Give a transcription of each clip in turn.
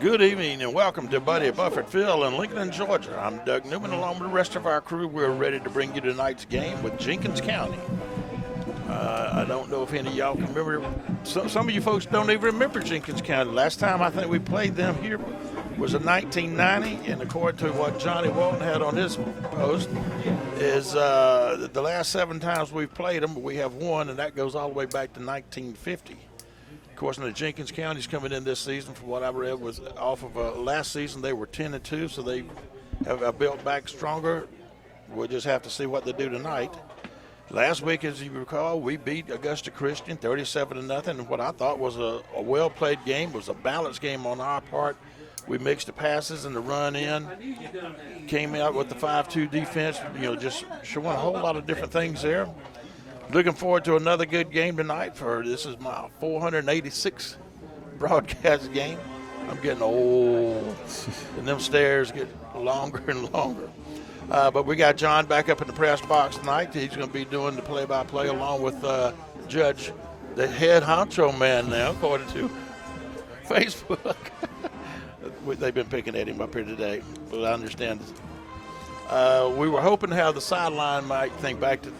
Good evening and welcome to Buddy at Buffertville in Lincoln, Georgia. I'm Doug Newman. Along with the rest of our crew, we're ready to bring you tonight's game with Jenkins County. I don't know if any of y'all can remember. Some of you folks don't even remember Jenkins County. Last time I think we played them here was in 1990, and according to what Johnny Walton had on his post, is the last 7 times we've played them, we have won, and that goes all the way back to 1950. Of course, the Jenkins County's coming in this season, from what I read, was off of last season they were 10-2, so they have built back stronger. We'll just have to see what they do tonight. Last week, as you recall, we beat Augusta Christian 37-0, and what I thought was a well-played game. It was a balanced game on our part. We mixed the passes and the run in, came out with the 5-2 defense, just showing a whole lot of different things there. Looking forward to another good game tonight. This is my 486th broadcast game. I'm getting old, and them stairs get longer and longer. But we got John back up in the press box tonight. He's going to be doing the play-by-play along with Judge, the head honcho man now, according to Facebook. They've been picking at him up here today, but I understand. We were hoping to have the sideline thing back to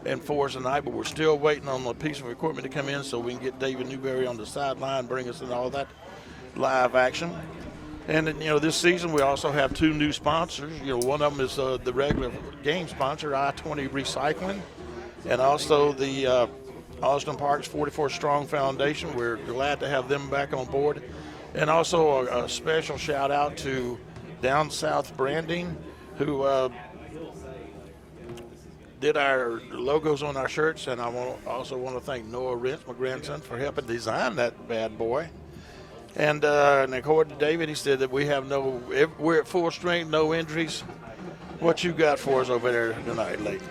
enforce tonight, but we're still waiting on a piece of equipment to come in so we can get David Newberry on the sideline, bring us in all that live action. And this season we also have 2 new sponsors. One of them is the regular game sponsor, I-20 Recycling, and also the Austin Parks 44 Strong Foundation. We're glad to have them back on board. And also a special shout out to Down South Branding, who did our logos on our shirts, and I also want to thank Noah Rentz, my grandson, for helping design that bad boy. And according to David, he said that we're at full strength, no injuries. What you got for us over there tonight, Layton?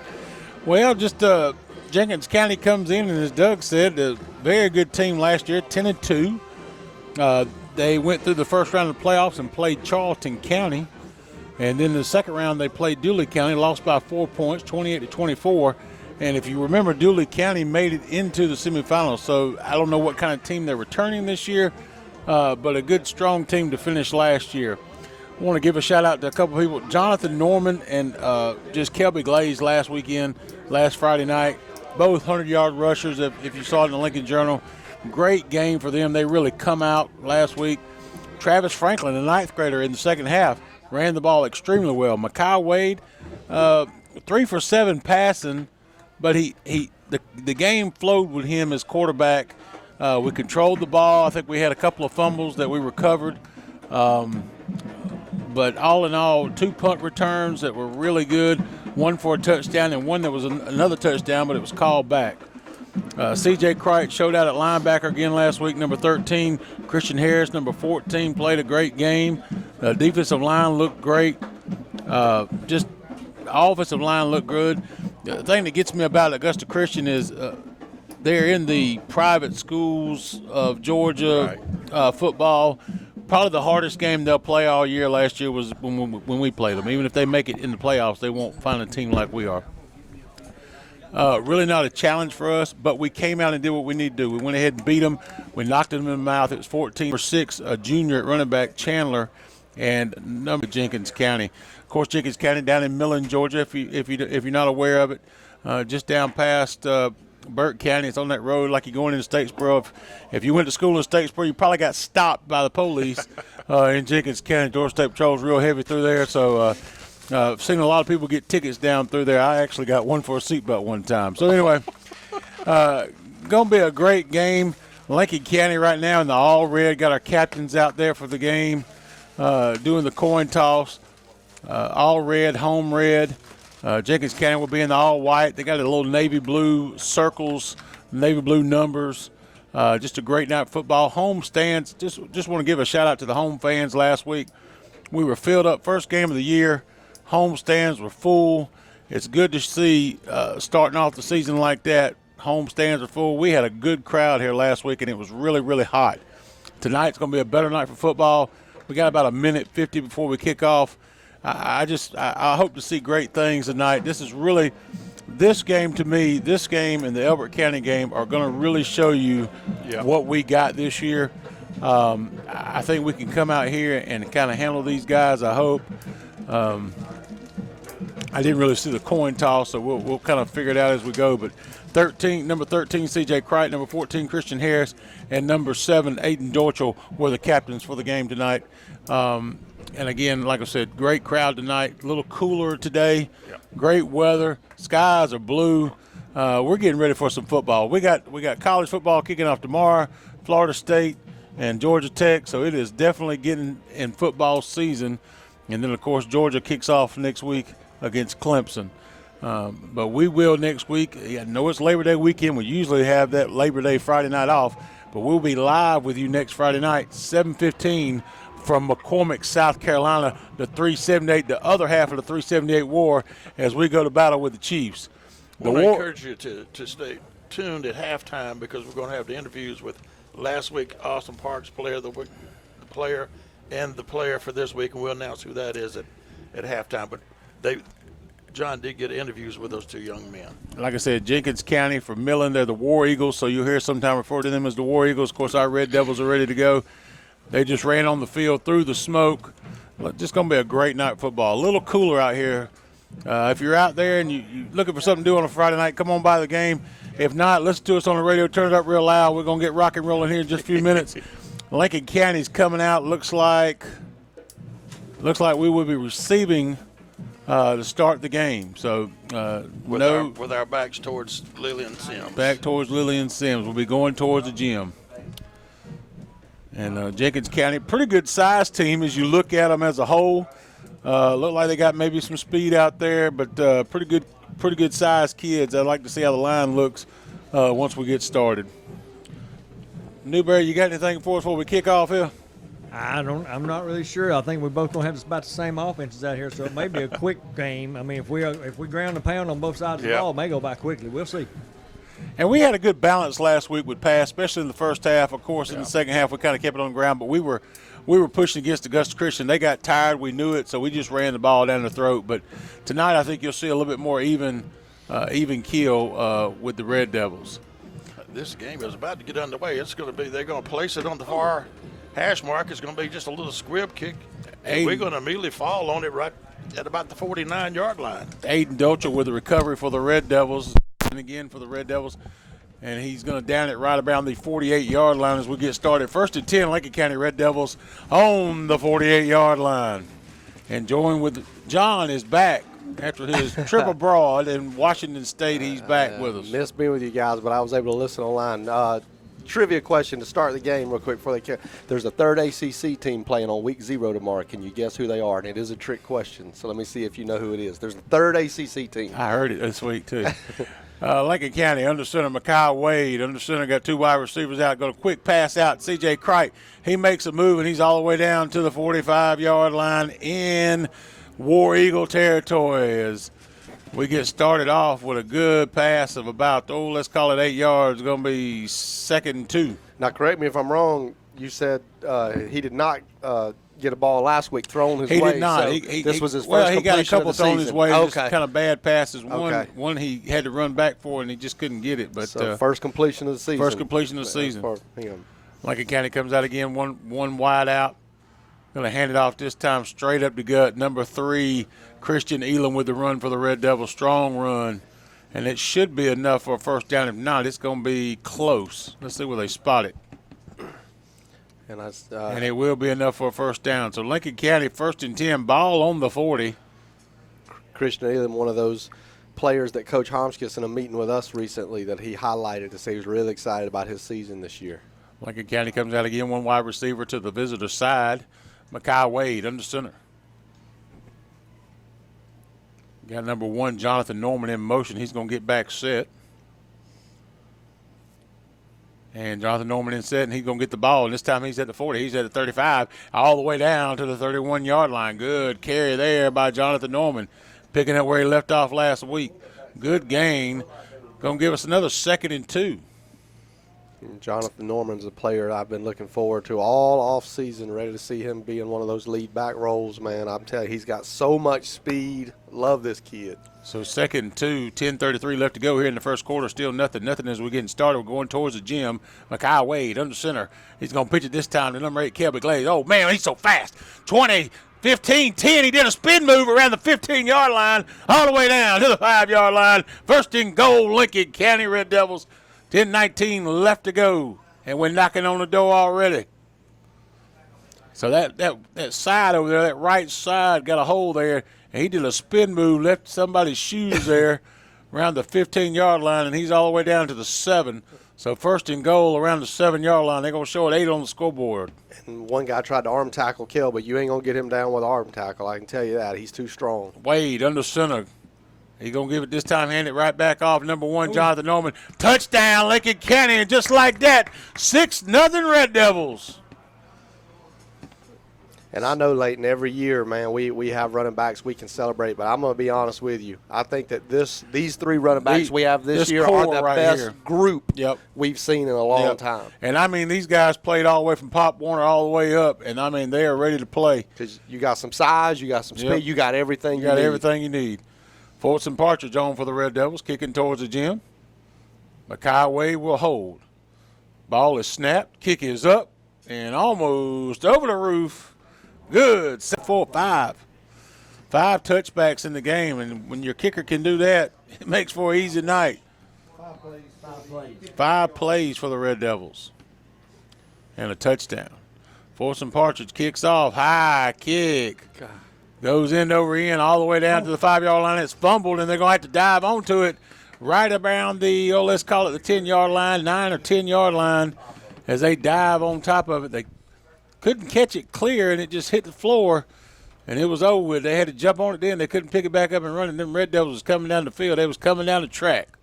Well, just Jenkins County comes in, and as Doug said, a very good team last year, 10-2. They went through the first round of the playoffs and played Charlton County. And then the second round, they played Dooley County, lost by 4 points, 28-24. And if you remember, Dooley County made it into the semifinals. So I don't know what kind of team they're returning this year, but a good, strong team to finish last year. I want to give a shout-out to a couple people. Jonathan Norman and just Kelby Glaze last Friday night. Both 100-yard rushers, if you saw it in the Lincoln Journal. Great game for them. They really come out last week. Travis Franklin, a 9th grader in the second half, ran the ball extremely well. Mekhi Wade, 3 for 7 passing, but the game flowed with him as quarterback. We controlled the ball. I think we had a couple of fumbles that we recovered. But all in all, 2 punt returns that were really good, 1 for a touchdown and 1 that was another touchdown, but it was called back. C.J. Cricht showed out at linebacker again last week, number 13. Christian Harris, number 14, played a great game. Defensive line looked great. Just offensive line looked good. The thing that gets me about Augusta Christian is they're in the private schools of Georgia football. Probably the hardest game they'll play all year last year was when we played them. Even if they make it in the playoffs, they won't find a team like we are. Really not a challenge for us, but we came out and did what we need to do. We went ahead and beat them. We knocked them in the mouth. It was 14-6, a junior at running back, Chandler, and number Jenkins County. Of course, Jenkins County down in Millen, Georgia, if you're not aware of it, just down past Burke County. It's on that road like you're going into Statesboro. If you went to school in Statesboro, you probably got stopped by the police in Jenkins County. Door State Patrol's real heavy through there, so I've seen a lot of people get tickets down through there. I actually got one for a seatbelt one time. So anyway, going to be a great game. Lincoln County right now in the all-red. Got our captains out there for the game doing the coin toss. All-red, home red. Jenkins County will be in the all-white. They got a little navy blue circles, navy blue numbers. Just a great night of football. Home stands. Just want to give a shout-out to the home fans last week. We were filled up. First game of the year. Home stands were full. It's good to see starting off the season like that. Home stands are full. We had a good crowd here last week, and it was really, really hot. Tonight's going to be a better night for football. We got about 1:50 before we kick off. I hope to see great things tonight. This game to me, this game and the Elbert County game are going to really show you what we got this year. I think we can come out here and kind of handle these guys, I hope. I didn't really see the coin toss, so we'll kind of figure it out as we go. But number 13, C.J. Crichton, number 14, Christian Harris, and number 7, Aiden Dorchel were the captains for the game tonight. And again, like I said, great crowd tonight. A little cooler today. Yep. Great weather. Skies are blue. We're getting ready for some football. We got college football kicking off tomorrow, Florida State and Georgia Tech. So it is definitely getting in football season. And then, of course, Georgia kicks off next week against Clemson. But we will next week. I know it's Labor Day weekend. We usually have that Labor Day Friday night off. But we'll be live with you next Friday night, 7:15 from McCormick, South Carolina, the 378, the other half of the 378 war, as we go to battle with the Chiefs. I encourage you to stay tuned at halftime because we're going to have the interviews with last week Austin Parks player of the week, the player, and the player for this week, and we'll announce who that is at halftime. But John did get interviews with those two young men. Like I said, Jenkins County from Millen, they're the War Eagles, so you'll hear sometime refer to them as the War Eagles. Of course, our Red Devils are ready to go. They just ran on the field through the smoke. Just going to be a great night of football. A little cooler out here. If you're out there and you're looking for something to do on a Friday night, come on by the game. If not, listen to us on the radio. Turn it up real loud. We're going to get rock and rolling here in just a few minutes. Lincoln County's coming out. Looks like we will be receiving to start the game. So with our backs towards Lillian Sims. Back towards Lillian Sims. We'll be going towards the gym. And Jenkins County, pretty good size team as you look at them as a whole. Look like they got maybe some speed out there, but pretty good size kids. I'd like to see how the line looks once we get started. Newberry, you got anything for us before we kick off here? I'm not really sure. I think we both gonna have about the same offenses out here, so it may be a quick game. I mean, if we ground and pound on both sides of the ball, it may go by quickly. We'll see. And we had a good balance last week with pass, especially in the first half. Of course, in the second half, we kind of kept it on the ground, but we were pushing against Augusta Christian. They got tired. We knew it, so we just ran the ball down their throat. But tonight, I think you'll see a little bit more even keel with the Red Devils. This game is about to get underway. They're going to place it on the far hash mark. It's going to be just a little squib kick. And we're going to immediately fall on it right at about the 49-yard line. Aiden Dolcher with the recovery for the Red Devils. And again for the Red Devils. And he's going to down it right around the 48-yard line as we get started. 1st and 10, Lincoln County Red Devils on the 48-yard line. And joined with John is back after his trip abroad in Washington State. He's back with us. Missed being with you guys, but I was able to listen online. Trivia question to start the game real quick before they care. There's a third ACC team playing on week 0 tomorrow. Can you guess who they are? And it is a trick question, so let me see if you know who it is. There's a third ACC team. I heard it this week, too. Lincoln County, under center Mekhi Wade. Under center got 2 wide receivers out. Got a quick pass out. C.J. Crichton, he makes a move, and he's all the way down to the 45-yard line in War Eagle territory as we get started off with a good pass of about, let's call it 8 yards. It's going to be 2nd and 2. Now, correct me if I'm wrong. You said he did not get a ball last week thrown his way. He did not. So this was his first completion. He got a couple thrown his way. Okay. Just kind of bad passes. One he had to run back for, and he just couldn't get it. But so first completion of the season. First completion of the season. Lincoln County comes out again, one wide out. Going to hand it off this time straight up the gut. Number 3, Christian Elam with the run for the Red Devils. Strong run. And it should be enough for a first down. If not, it's going to be close. Let's see where they spot it. And it will be enough for a first down. So Lincoln County, 1st and 10, ball on the 40. Christian Elam, one of those players that Coach Homskis in a meeting with us recently that he highlighted to say he was really excited about his season this year. Lincoln County comes out again, 1 wide receiver to the visitor side. Mekhi Wade under center. Got number 1, Jonathan Norman, in motion. He's going to get back set. And Jonathan Norman in set, and he's going to get the ball. And this time he's at the 40. He's at the 35, all the way down to the 31-yard line. Good carry there by Jonathan Norman, picking up where he left off last week. Good gain. Going to give us another 2nd and 2. Jonathan Norman's a player I've been looking forward to all off season, ready to see him be in one of those lead back roles, man. I'm telling you, he's got so much speed. Love this kid. So 2nd and 2, 10:33 left to go here in the first quarter. Still nothing as we're getting started. We're going towards the gym. Mekhi Wade under center. He's going to pitch it this time to number 8, Kelby Glaze. Oh, man, he's so fast. 20, 15, 10. He did a spin move around the 15-yard line all the way down to the 5-yard line. First and goal, Lincoln County Red Devils. 10-19 left to go, and we're knocking on the door already. So that side over there, that right side, got a hole there, and he did a spin move, left somebody's shoes there around the 15-yard line, and he's all the way down to the 7. So first and goal around the 7-yard line. They're going to show it 8 on the scoreboard. And one guy tried to arm tackle Kel, but you ain't going to get him down with arm tackle. I can tell you that. He's too strong. Wade under center. He's going to give it this time, hand it right back off. Number 1, Jonathan Norman. Touchdown, Lincoln County. And just like that, 6-0 Red Devils. And I know, Leighton, every year, man, we have running backs we can celebrate. But I'm going to be honest with you. I think that these 3 running backs we have this year are the best group we've seen in a long time. And, I mean, these guys played all the way from Pop Warner all the way up. And, I mean, they are ready to play. Because you got some size, you got some speed, you got everything you need. Everything you need. Fulton Partridge on for the Red Devils, kicking towards the gym. Mekhi Wade will hold. Ball is snapped, kick is up, and almost over the roof. Good. 4-5. 5 touchbacks in the game, and when your kicker can do that, it makes for an easy night. 5 plays for the Red Devils. And a touchdown. Fulton Partridge kicks off. High kick. God. Goes end over end all the way down to the 5-yard line. It's fumbled, and they're going to have to dive onto it right around the, let's call it the 10-yard line, 9 or 10-yard line. As they dive on top of it, they couldn't catch it clear, and it just hit the floor, and it was over with. They had to jump on it then. They couldn't pick it back up and run it. Them Red Devils was coming down the field. They was coming down the track.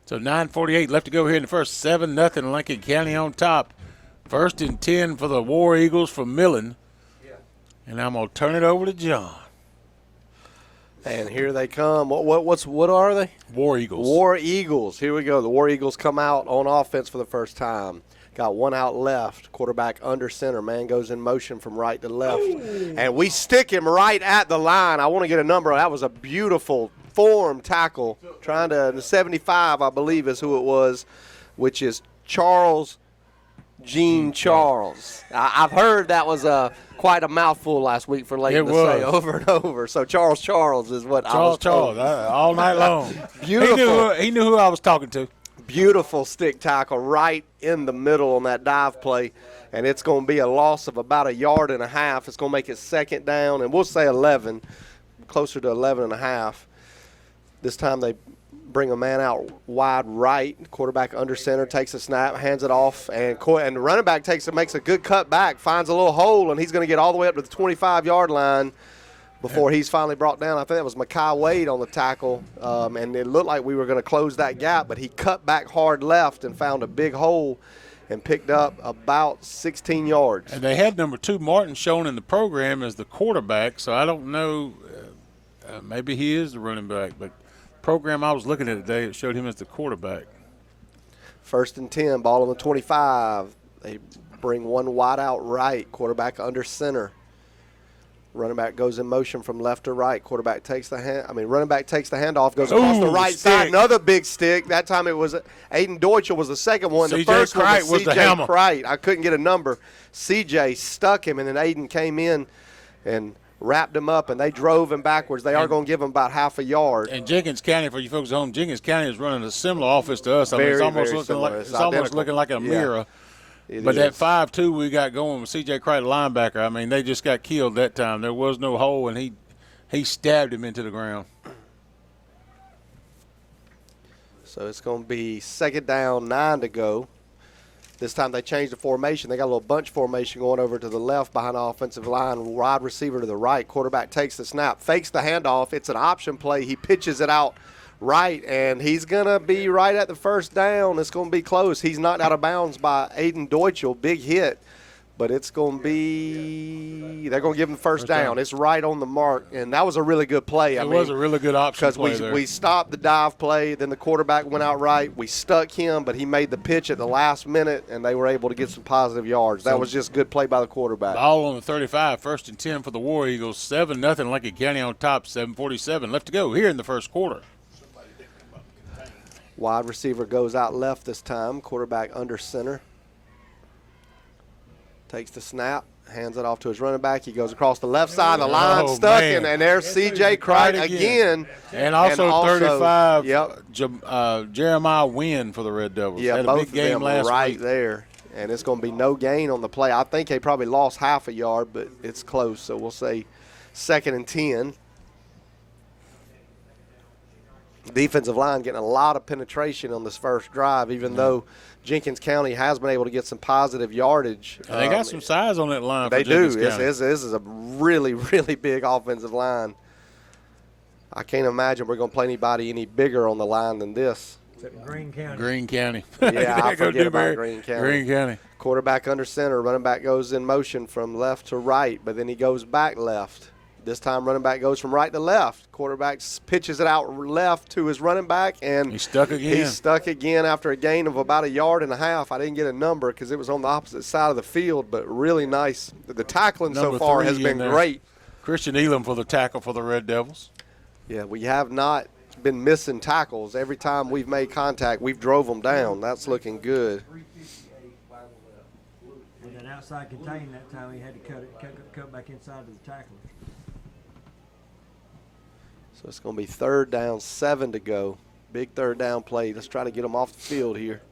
So 9:48 left to go here in the first. 7-0 Lincoln County on top. 1st and 10 for the War Eagles from Millen. And I'm going to turn it over to John. And here they come. What are they? War Eagles. War Eagles. Here we go. The War Eagles come out on offense for the first time. Got 1 out left. Quarterback under center. Man goes in motion from right to left. Ooh. And we stick him right at the line. I want to get a number. That was a beautiful form tackle. Trying to, the 75, I believe, is who it was, which is Charles Gene Charles. I've heard that was quite a mouthful last week for Leighton to say over and over. So Charles is what I was told. All night long. Beautiful. He knew who I was talking to. Beautiful stick tackle right in the middle on that dive play. And it's going to be a loss of about 1.5 yards. It's going to make it 2nd down, and we'll say 11, closer to 11.5. This time they bring a man out wide right. Quarterback under center, takes a snap, hands it off, and the running back makes a good cut back, finds a little hole, and he's going to get all the way up to the 25-yard line before he's finally brought down. I think that was Mekhi Wade on the tackle, and it looked like we were going to close that gap, but he cut back hard left and found a big hole and picked up about 16 yards. And they had number 2, Martin, shown in the program as the quarterback, so I don't know. Maybe he is the running back, but program I was looking at today, it showed him as the quarterback. 1st and 10, ball on the 25. They bring 1 wide out right, quarterback under center. Running back goes in motion from left to right. Running back takes the handoff, goes across the right side. Another big stick. That time it was Aiden Deutschel was the second one. The first one was C.J. Crite. I couldn't get a number. C.J. stuck him, and then Aiden came in and wrapped him up, and they drove him backwards. They are going to give him about 1/2 yard. And Jenkins County, for you folks at home, Jenkins County is running a similar offense to us. I mean, it's almost looking like a mirror. But that 5-2 we got going with C.J. Crite, linebacker, I mean, they just got killed that time. There was no hole, and he stabbed him into the ground. So it's going to be 2nd down, 9 to go. This time they changed the formation. They got a little bunch formation going over to the left behind the offensive line. Wide receiver to the right. Quarterback takes the snap, fakes the handoff. It's an option play. He pitches it out right, and he's going to be right at the 1st down. It's going to be close. He's knocked out of bounds by Aiden Deutschel. Big hit but it's going to be – they're going to give him first down. It's right on the mark, and that was a really good play. It was a really good option play because we stopped the dive play, then the quarterback went out right. We stuck him, but he made the pitch at the last minute, and they were able to get some positive yards. That was just good play by the quarterback. Ball on the 35, 1st and 10 for the War Eagles. 7-0, Lincoln County on top, 7:47 left to go here in the first quarter. Wide receiver goes out left this time. Quarterback under center. Takes the snap, hands it off to his running back. He goes across the left side of the line, stuck, and there's C.J. Crichton again. And also 35, yep. Jeremiah Wynn for the Red Devils. Yeah, had a both big game of them last right week. there. And it's going to be no gain on the play. I think they probably lost half a yard, but it's close. So we'll say 2nd and 10. Defensive line getting a lot of penetration on this first drive, even though Jenkins County has been able to get some positive yardage. And they got some size on that line. They for Jenkins do. County. This is a really, really big offensive line. I can't imagine we're going to play anybody any bigger on the line than this. Green County. Green County. Yeah, I forget about Green County. Green County. Quarterback under center. Running back goes in motion from left to right, but then he goes back left. This time running back goes from right to left. Quarterback pitches it out left to his running back, and he's stuck again. He's stuck again after a gain of about 1.5 yards. I didn't get a number because it was on the opposite side of the field, but really nice. The tackling so far has been great. Christian Elam for the tackle for the Red Devils. Yeah, we have not been missing tackles. Every time we've made contact, we've drove them down. That's looking good. And then outside contain that time, he had to cut back inside to the tacklers. So it's going to be 3rd down, 7 to go. Big 3rd down play. Let's try to get them off the field here.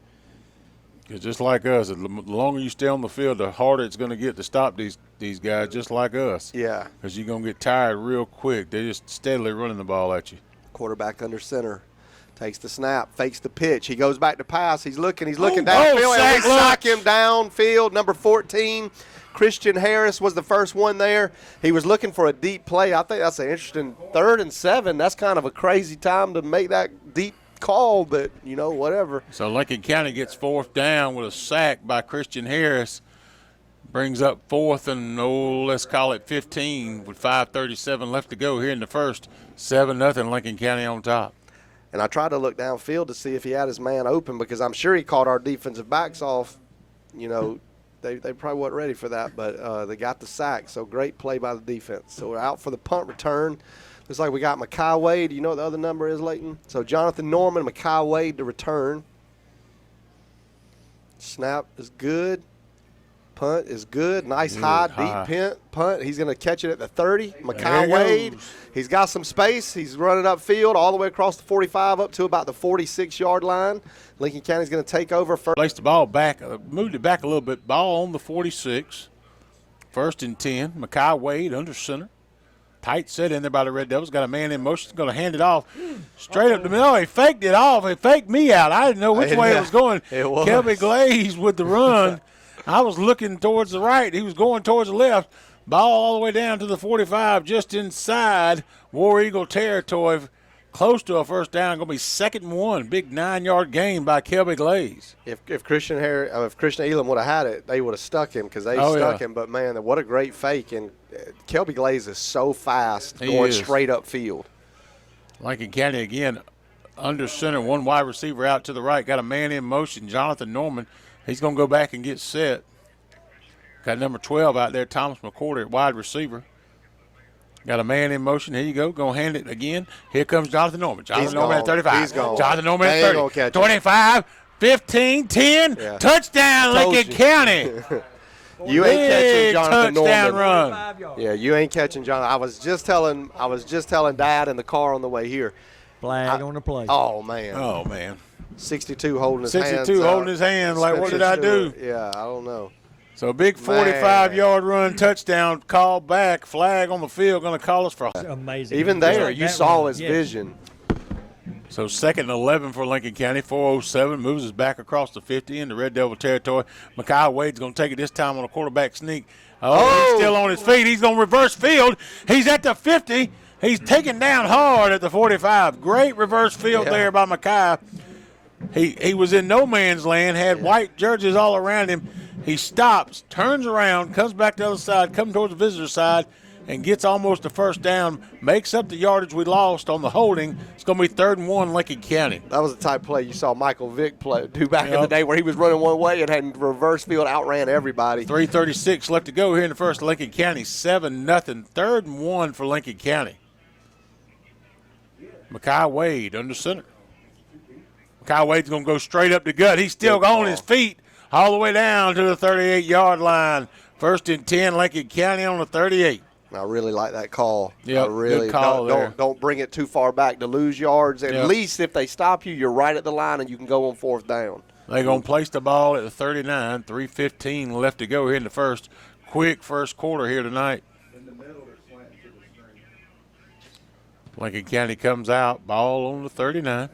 Because just like us, the longer you stay on the field, the harder it's going to get to stop these guys just like us. Yeah. Because you're going to get tired real quick. They're just steadily running the ball at you. Quarterback under center. Takes the snap, fakes the pitch. He goes back to pass. He's looking downfield. And we sack him downfield, number 14. Christian Harris was the first one there. He was looking for a deep play. I think that's an interesting 3rd and 7. That's kind of a crazy time to make that deep call, but, whatever. So Lincoln County gets 4th down with a sack by Christian Harris. Brings up 4th and, let's call it 15 with 5:37 left to go here in the first. 7-0 Lincoln County on top. And I tried to look downfield to see if he had his man open because I'm sure he caught our defensive backs off, They probably weren't ready for that, but they got the sack. So great play by the defense. So we're out for the punt return. Looks like we got Makai Wade. Do you know what the other number is, Leighton? So Jonathan Norman, Makai Wade to return. Snap is good. Punt is good. Nice high, deep punt. He's going to catch it at the 30. Makai Wade. He's got some space. He's running upfield all the way across the 45 up to about the 46-yard line. Lincoln County's going to take over first. Placed the ball back, moved it back a little bit. Ball on the 46. 1st and 10. Makai Wade under center. Tight set in there by the Red Devils. Got a man in motion. Going to hand it off straight up the middle. He faked it off. He faked me out. I didn't know which way it was going. It was. Kelby Glaze with the run. I was looking towards the right. He was going towards the left. Ball all the way down to the 45, just inside War Eagle territory. Close to a first down. Going to be 2nd and 1. Big 9-yard gain by Kelby Glaze. If Christian Elam would have had it, they would have stuck him because they stuck him. But, man, what a great fake. And Kelby Glaze is so fast going straight up field. Lincoln County, again, under center. One wide receiver out to the right. Got a man in motion, Jonathan Norman. He's going to go back and get set. Got number 12 out there, Thomas McCorder at wide receiver. Got a man in motion. Here you go. Going to hand it again. Here comes Jonathan Norman. Jonathan Norman at 35. He's gone. Jonathan Norman at 30. 25, 15, 10. Yeah. Touchdown, Lincoln County. You ain't catching Jonathan touchdown Norman. Run. Yeah, you ain't catching Jonathan. I was just telling Dad in the car on the way here. Flag on the play. Oh, man. Oh, man. 62 holding his hands. 62 holding his hand. Like, what did I do? Yeah, I don't know. So a big 45-yard run, touchdown, call back, flag on the field, going to call us for. Amazing. Even there, you saw his vision. So 2nd and 11 for Lincoln County. 4:07 moves us back across the 50 into Red Devil territory. Makai Wade's going to take it this time on a quarterback sneak. He's still on his feet. He's going to reverse field. He's at the 50. He's taken down hard at the 45. Great reverse field there by Makai. He was in no man's land, had white jerseys all around him. He stops, turns around, comes back to the other side, comes towards the visitor side, and gets almost the first down, makes up the yardage we lost on the holding. It's going to be 3rd and 1, Lincoln County. That was the type of play you saw Michael Vick do back in the day where he was running one way and had reverse field, outran everybody. 3:36 left to go here in the first. Lincoln County 7-0. 3rd and 1 for Lincoln County. Makai Wade under center. Makai Wade's going to go straight up the gut. He's still on his feet all the way down to the 38-yard line. 1st and 10, Lincoln County on the 38. I really like that call. Yeah, good call there. Don't bring it too far back to lose yards. At least if they stop you, you're right at the line and you can go on 4th down. They're going to place the ball at the 39. 3:15 left to go here in the first. Quick first quarter here tonight. Lincoln County comes out, ball on the 39.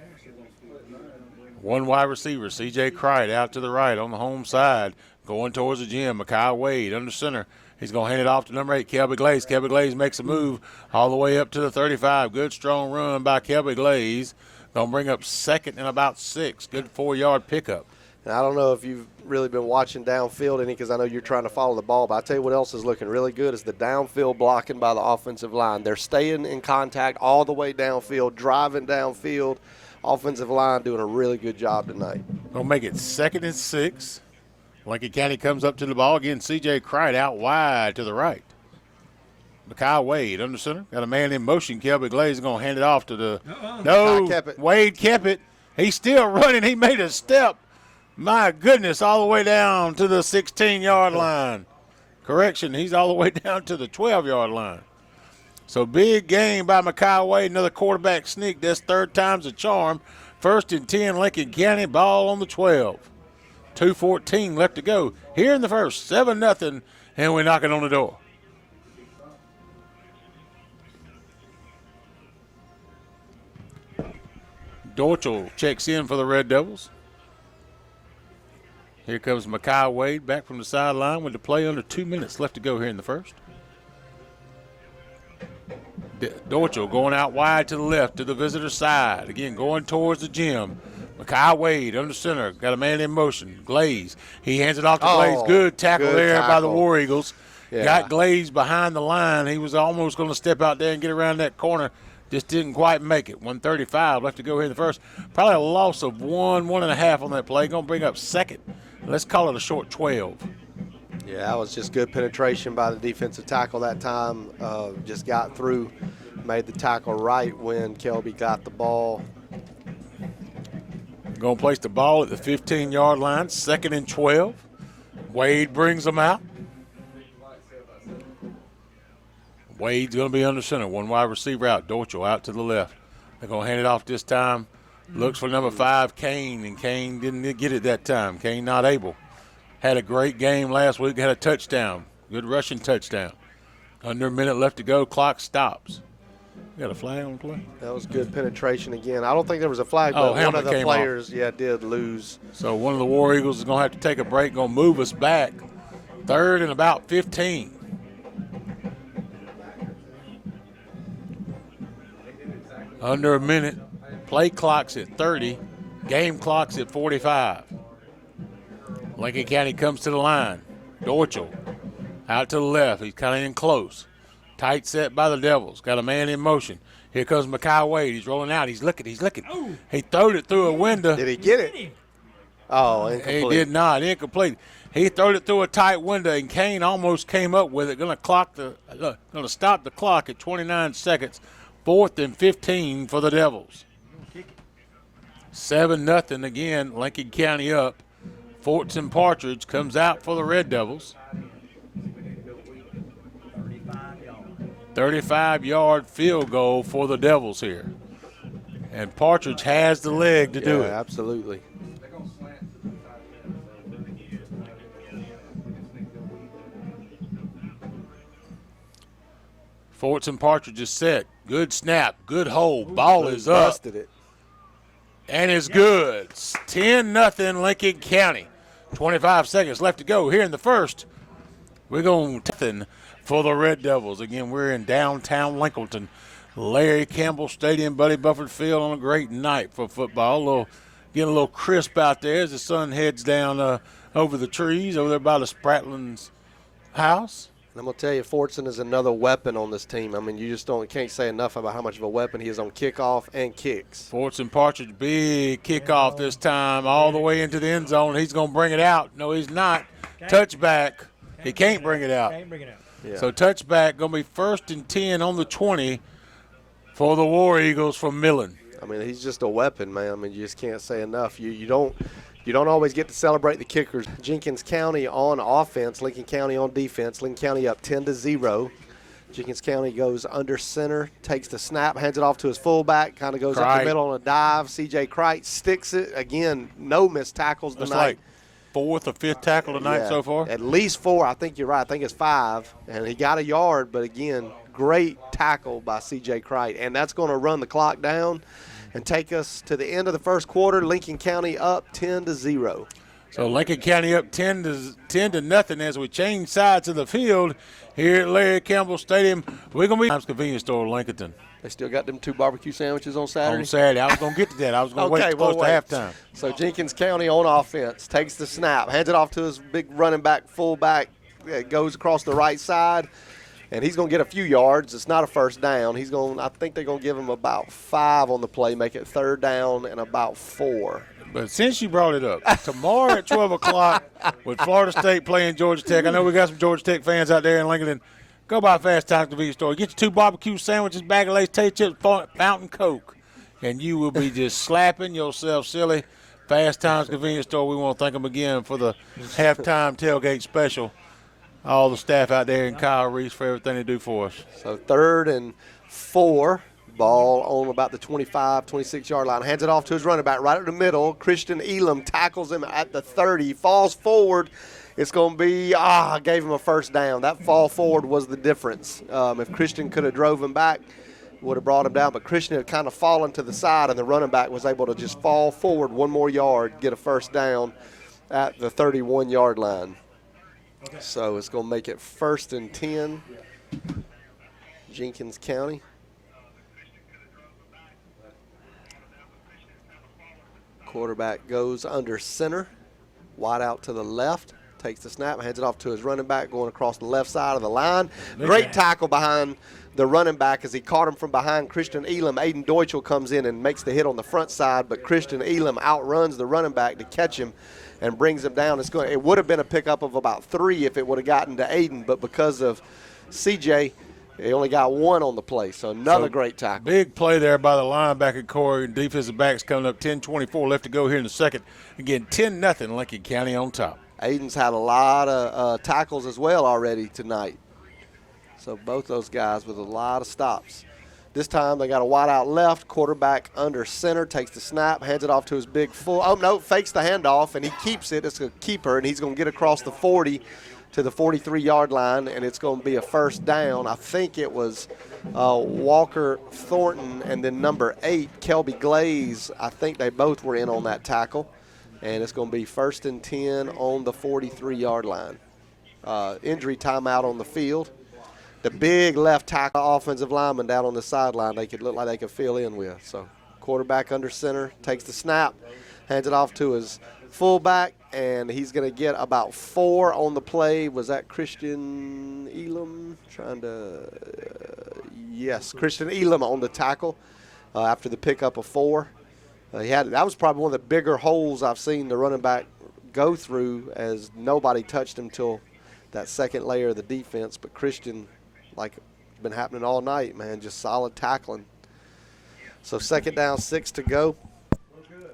One wide receiver, C.J. Cright out to the right on the home side, going towards the gym. Makai Wade under center. He's going to hand it off to number 8, Kelby Glaze. Kelby Glaze makes a move all the way up to the 35. Good, strong run by Kelby Glaze. Going to bring up 2nd and about 6. Good 4-yard pickup. And I don't know if you've really been watching downfield any because I know you're trying to follow the ball, but I tell you what else is looking really good is the downfield blocking by the offensive line. They're staying in contact all the way downfield, driving downfield. Offensive line doing a really good job tonight. Going to make it 2nd and 6. Lincoln County comes up to the ball again. C.J. Cright out wide to the right. Makai Wade under center. Got a man in motion. Kelby Glaze is going to hand it off to the Wade kept it. He's still running. He made a step. My goodness, all the way down to the 16-yard line. Correction, he's all the way down to the 12-yard line. So big game by Makai Wade. Another quarterback sneak. That's 3rd time's a charm. 1st and 10, Lincoln County. Ball on the 12. 2:14 left to go here in the first. 7-0, and we're knocking on the door. Dorchel checks in for the Red Devils. Here comes Makai Wade back from the sideline with the play under 2 minutes left to go here in the first. Dorchel going out wide to the left to the visitor side. Again, going towards the gym. Makai Wade under center. Got a man in motion. Glaze. He hands it off to Glaze. Good tackle there by the War Eagles. Yeah. Got Glaze behind the line. He was almost going to step out there and get around that corner. Just didn't quite make it. 1:35 left to go here in the first. Probably a loss of 1.5 on that play. Going to bring up 2nd. Let's call it a short 12. Yeah, that was just good penetration by the defensive tackle that time. Just got through, made the tackle right when Kelby got the ball. Going to place the ball at the 15-yard line, 2nd and 12. Wade brings them out. Wade's going to be under center. One wide receiver out. Dorchel out to the left. They're going to hand it off this time. Looks for number 5, Kane, and Kane didn't get it that time. Kane not able. Had a great game last week. Had a touchdown. Good rushing touchdown. Under a minute left to go. Clock stops. Got a flag on the play? That was good penetration again. I don't think there was a flag, but one of the players, did lose. So one of the War Eagles is going to have to take a break, going to move us back. 3rd and about 15. Under a minute. Play clock's at 30. Game clock's at 45. Lincoln County comes to the line. Dorchel out to the left. He's kind of in close. Tight set by the Devils. Got a man in motion. Here comes Makai Wade. He's rolling out. He's looking. Oh. He throwed it through a window. Did he get it? Oh, incomplete. He did not. Incomplete. He threw it through a tight window, and Kane almost came up with it. Going to stop the clock at 29 seconds. 4th and 15 for the Devils. 7-0 again. Lincoln County up. Fortson Partridge comes out for the Red Devils. 35-yard field goal for the Devils here. And Partridge has the leg to do it. Absolutely. Fortson Partridge is set. Good snap. Good hold. Ball is up. Busted it. And it's good. 10-0 Lincoln County. 25 seconds left to go here in the first. We're going to for the Red Devils. Again, we're in downtown Lincoln. Larry Campbell Stadium, Buddy Buffett Field on a great night for football. A little getting a little crisp out there as the sun heads down over the trees over there by the Spratlin's house. And I'm going to tell you, Fortson is another weapon on this team. I mean, you just can't say enough about how much of a weapon he is on kickoff and kicks. Fortson Partridge, big kickoff this time, all the way into the end zone. He's going to bring it out. No, he's not. Touchback. He can't bring it out. Yeah. So touchback, going to be 1st and 10 on the 20 for the War Eagles from Millen. I mean, he's just a weapon, man. I mean, you just can't say enough. You don't always get to celebrate the kickers. Jenkins County on offense, Lincoln County on defense. Lincoln County up 10-0. Jenkins County goes under center, takes the snap, hands it off to his fullback, kind of goes up the middle on a dive. C.J. Crite sticks it. Again, no missed tackles tonight. That's like 4th or 5th tackle tonight so far? At least 4. I think you're right. I think it's 5. And he got a yard, but again, great tackle by C.J. Crite. And that's going to run the clock down and take us to the end of the first quarter. Lincoln County up 10-0. So Lincoln County up 10-0 as we change sides of the field here at Larry Campbell Stadium. We're going to be at Convenience Store, Lincoln. They still got them 2 barbecue sandwiches on Saturday? On Saturday. I was going to get to that. I was going to wait close to halftime. So Jenkins County on offense takes the snap, hands it off to his big running back, fullback. It goes across the right side. And he's going to get a few yards. It's not a first down. I think they're going to give him about 5 on the play, make it 3rd down and about 4. But since you brought it up, tomorrow at 12 o'clock with Florida State playing Georgia Tech, I know we got some Georgia Tech fans out there in Lincoln. Go by Fast Times Convenience Store. Get your 2 barbecue sandwiches, bag of Lay's, taste chips, fountain Coke, and you will be just slapping yourself silly. Fast Times Convenience Store, we want to thank them again for the halftime tailgate special. All the staff out there in Kyle Reese for everything they do for us. So 3rd and 4, ball on about the 25, 26-yard line. Hands it off to his running back right in the middle. Christian Elam tackles him at the 30, falls forward. It's going to be, gave him a first down. That fall forward was the difference. If Christian could have drove him back, would have brought him down. But Christian had kind of fallen to the side, and the running back was able to just fall forward 1 more yard, get a first down at the 31-yard line. So it's going to make it 1st and 10, Jenkins County. Quarterback goes under center, wide out to the left, takes the snap, hands it off to his running back going across the left side of the line. Great tackle behind the running back as he caught him from behind Christian Elam. Aiden Deutschel comes in and makes the hit on the front side, but Christian Elam outruns the running back to catch him and brings him down. It would have been a pickup of about 3 if it would have gotten to Aiden, but because of CJ, he only got 1 on the play. So another great tackle. Big play there by the linebacker core and defensive backs coming up. 10-24 left to go here in the second. Again, 10-0 Lincoln County on top. Aiden's had a lot of tackles as well already tonight. So both those guys with a lot of stops. This time they got a wide out left, quarterback under center, takes the snap, hands it off to his big full. Oh, no, fakes the handoff, and he keeps it. It's a keeper, and he's going to get across the 40 to the 43-yard line, and it's going to be a first down. I think it was Walker Thornton and then number 8, Kelby Glaze. I think they both were in on that tackle, and it's going to be 1st and 10 on the 43-yard line. Injury timeout on the field. The big left tackle offensive lineman down on the sideline they could look like they could fill in with. So quarterback under center, takes the snap, hands it off to his fullback, and he's going to get about 4 on the play. Was that Christian Elam? Yes, Christian Elam on the tackle after the pickup of 4. That was probably one of the bigger holes I've seen the running back go through, as nobody touched him till that second layer of the defense. But Christian, like it's been happening all night, man, just solid tackling. So 2nd down, 6 to go.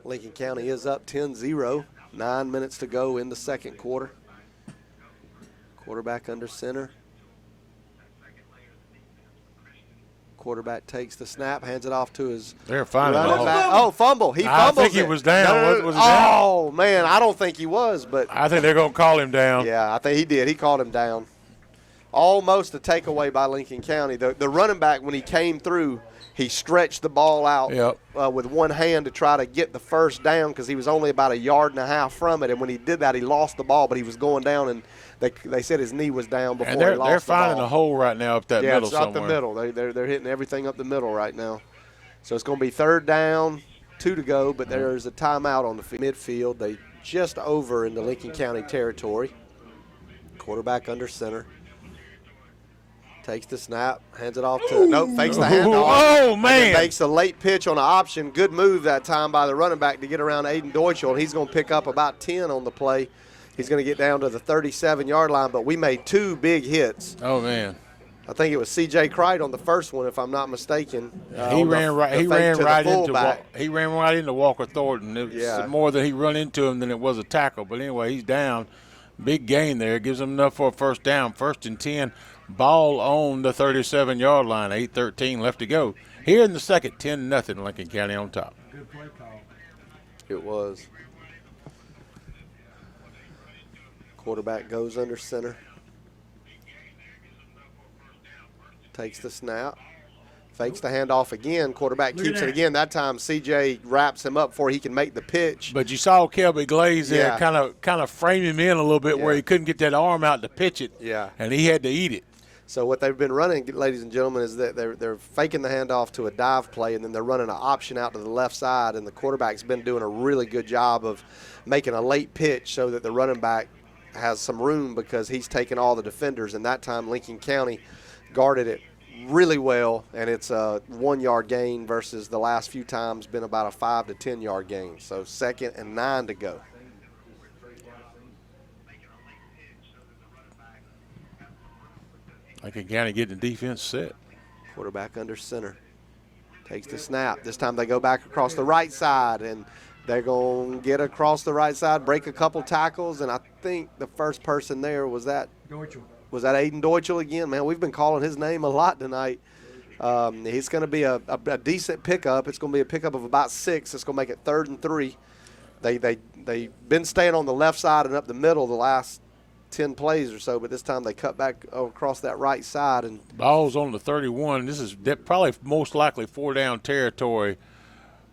Lincoln County is up 10-0. 9 minutes to go in the second quarter. Quarterback under center. Quarterback takes the snap, hands it off to his They're finding running back. Oh, fumble. He fumbles I think he was down. Was it down? Oh, man, I don't think he was. But I think they're going to call him down. Yeah, I think he did. He called him down. Almost a takeaway by Lincoln County. The running back, when he came through, he stretched the ball out with one hand to try to get the first down because he was only about 1.5 yards from it. And when he did that, he lost the ball, but he was going down, and they said his knee was down before he lost the ball. They're finding a hole right now up that middle somewhere. Yeah, it's up the middle. They're hitting everything up the middle right now. So it's going to be 3rd down 2 to go, but there's a timeout on the midfield. They just over into Lincoln County territory. Quarterback under center. Takes the snap, hands it off to, nope, fakes the handoff. Oh, man. Makes a late pitch on an option. Good move that time by the running back to get around Aiden Deutschel, and he's going to pick up about 10 on the play. He's going to get down to the 37-yard line, but we made 2 big hits. Oh, man. I think it was C.J. Cricht on the first one, if I'm not mistaken. He ran right into Walker Thornton. It was more that he run into him than it was a tackle. But anyway, he's down. Big gain there. Gives him enough for a first down. 1st and 10. Ball on the 37-yard line. 8:13 left to go. Here in the second, 10-0 Lincoln County on top. Good play call. It was. Quarterback goes under center. Takes the snap. Fakes the handoff again. Quarterback keeps it again. That time CJ wraps him up before he can make the pitch. But you saw Kelby Glaze there kind of frame him in a little bit where he couldn't get that arm out to pitch it. Yeah. And he had to eat it. So what they've been running, ladies and gentlemen, is that they're faking the handoff to a dive play, and then they're running an option out to the left side, and the quarterback's been doing a really good job of making a late pitch so that the running back has some room because he's taking all the defenders, and that time Lincoln County guarded it really well, and it's a 1-yard gain versus the last few times been about a 5 to 10-yard gain. So 2nd and 9 to go. Lincoln County getting the defense set. Quarterback under center. Takes the snap. This time they go back across the right side, and they're going to get across the right side, break a couple tackles, and I think the first person there was that Aiden Deutschel again. Man, we've been calling his name a lot tonight. He's going to be a decent pickup. It's going to be a pickup of about 6. It's going to make it 3rd and 3. They've been staying on the left side and up the middle the last 10 plays or so, but this time they cut back across that right side. And ball's on the 31. This is probably most likely 4-down territory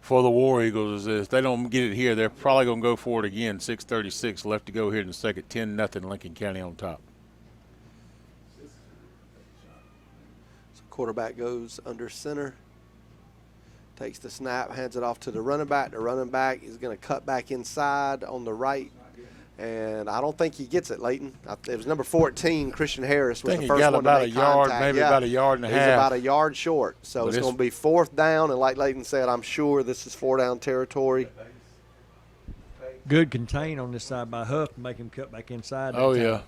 for the War Eagles. If they don't get it here, they're probably going to go for it again. 6:36 left to go here in the second. 10-0 Lincoln County on top. So quarterback goes under center, takes the snap, hands it off to the running back. The running back is going to cut back inside on the right. And I don't think he gets it, Leighton. It was number 14, Christian Harris, was the first one to make contact. Maybe about a yard and a half. He's about a yard short. So it's going to be 4th down, and like Leighton said, I'm sure this is 4-down territory. Good contain on this side by Huff to make him cut back inside. Oh, yeah.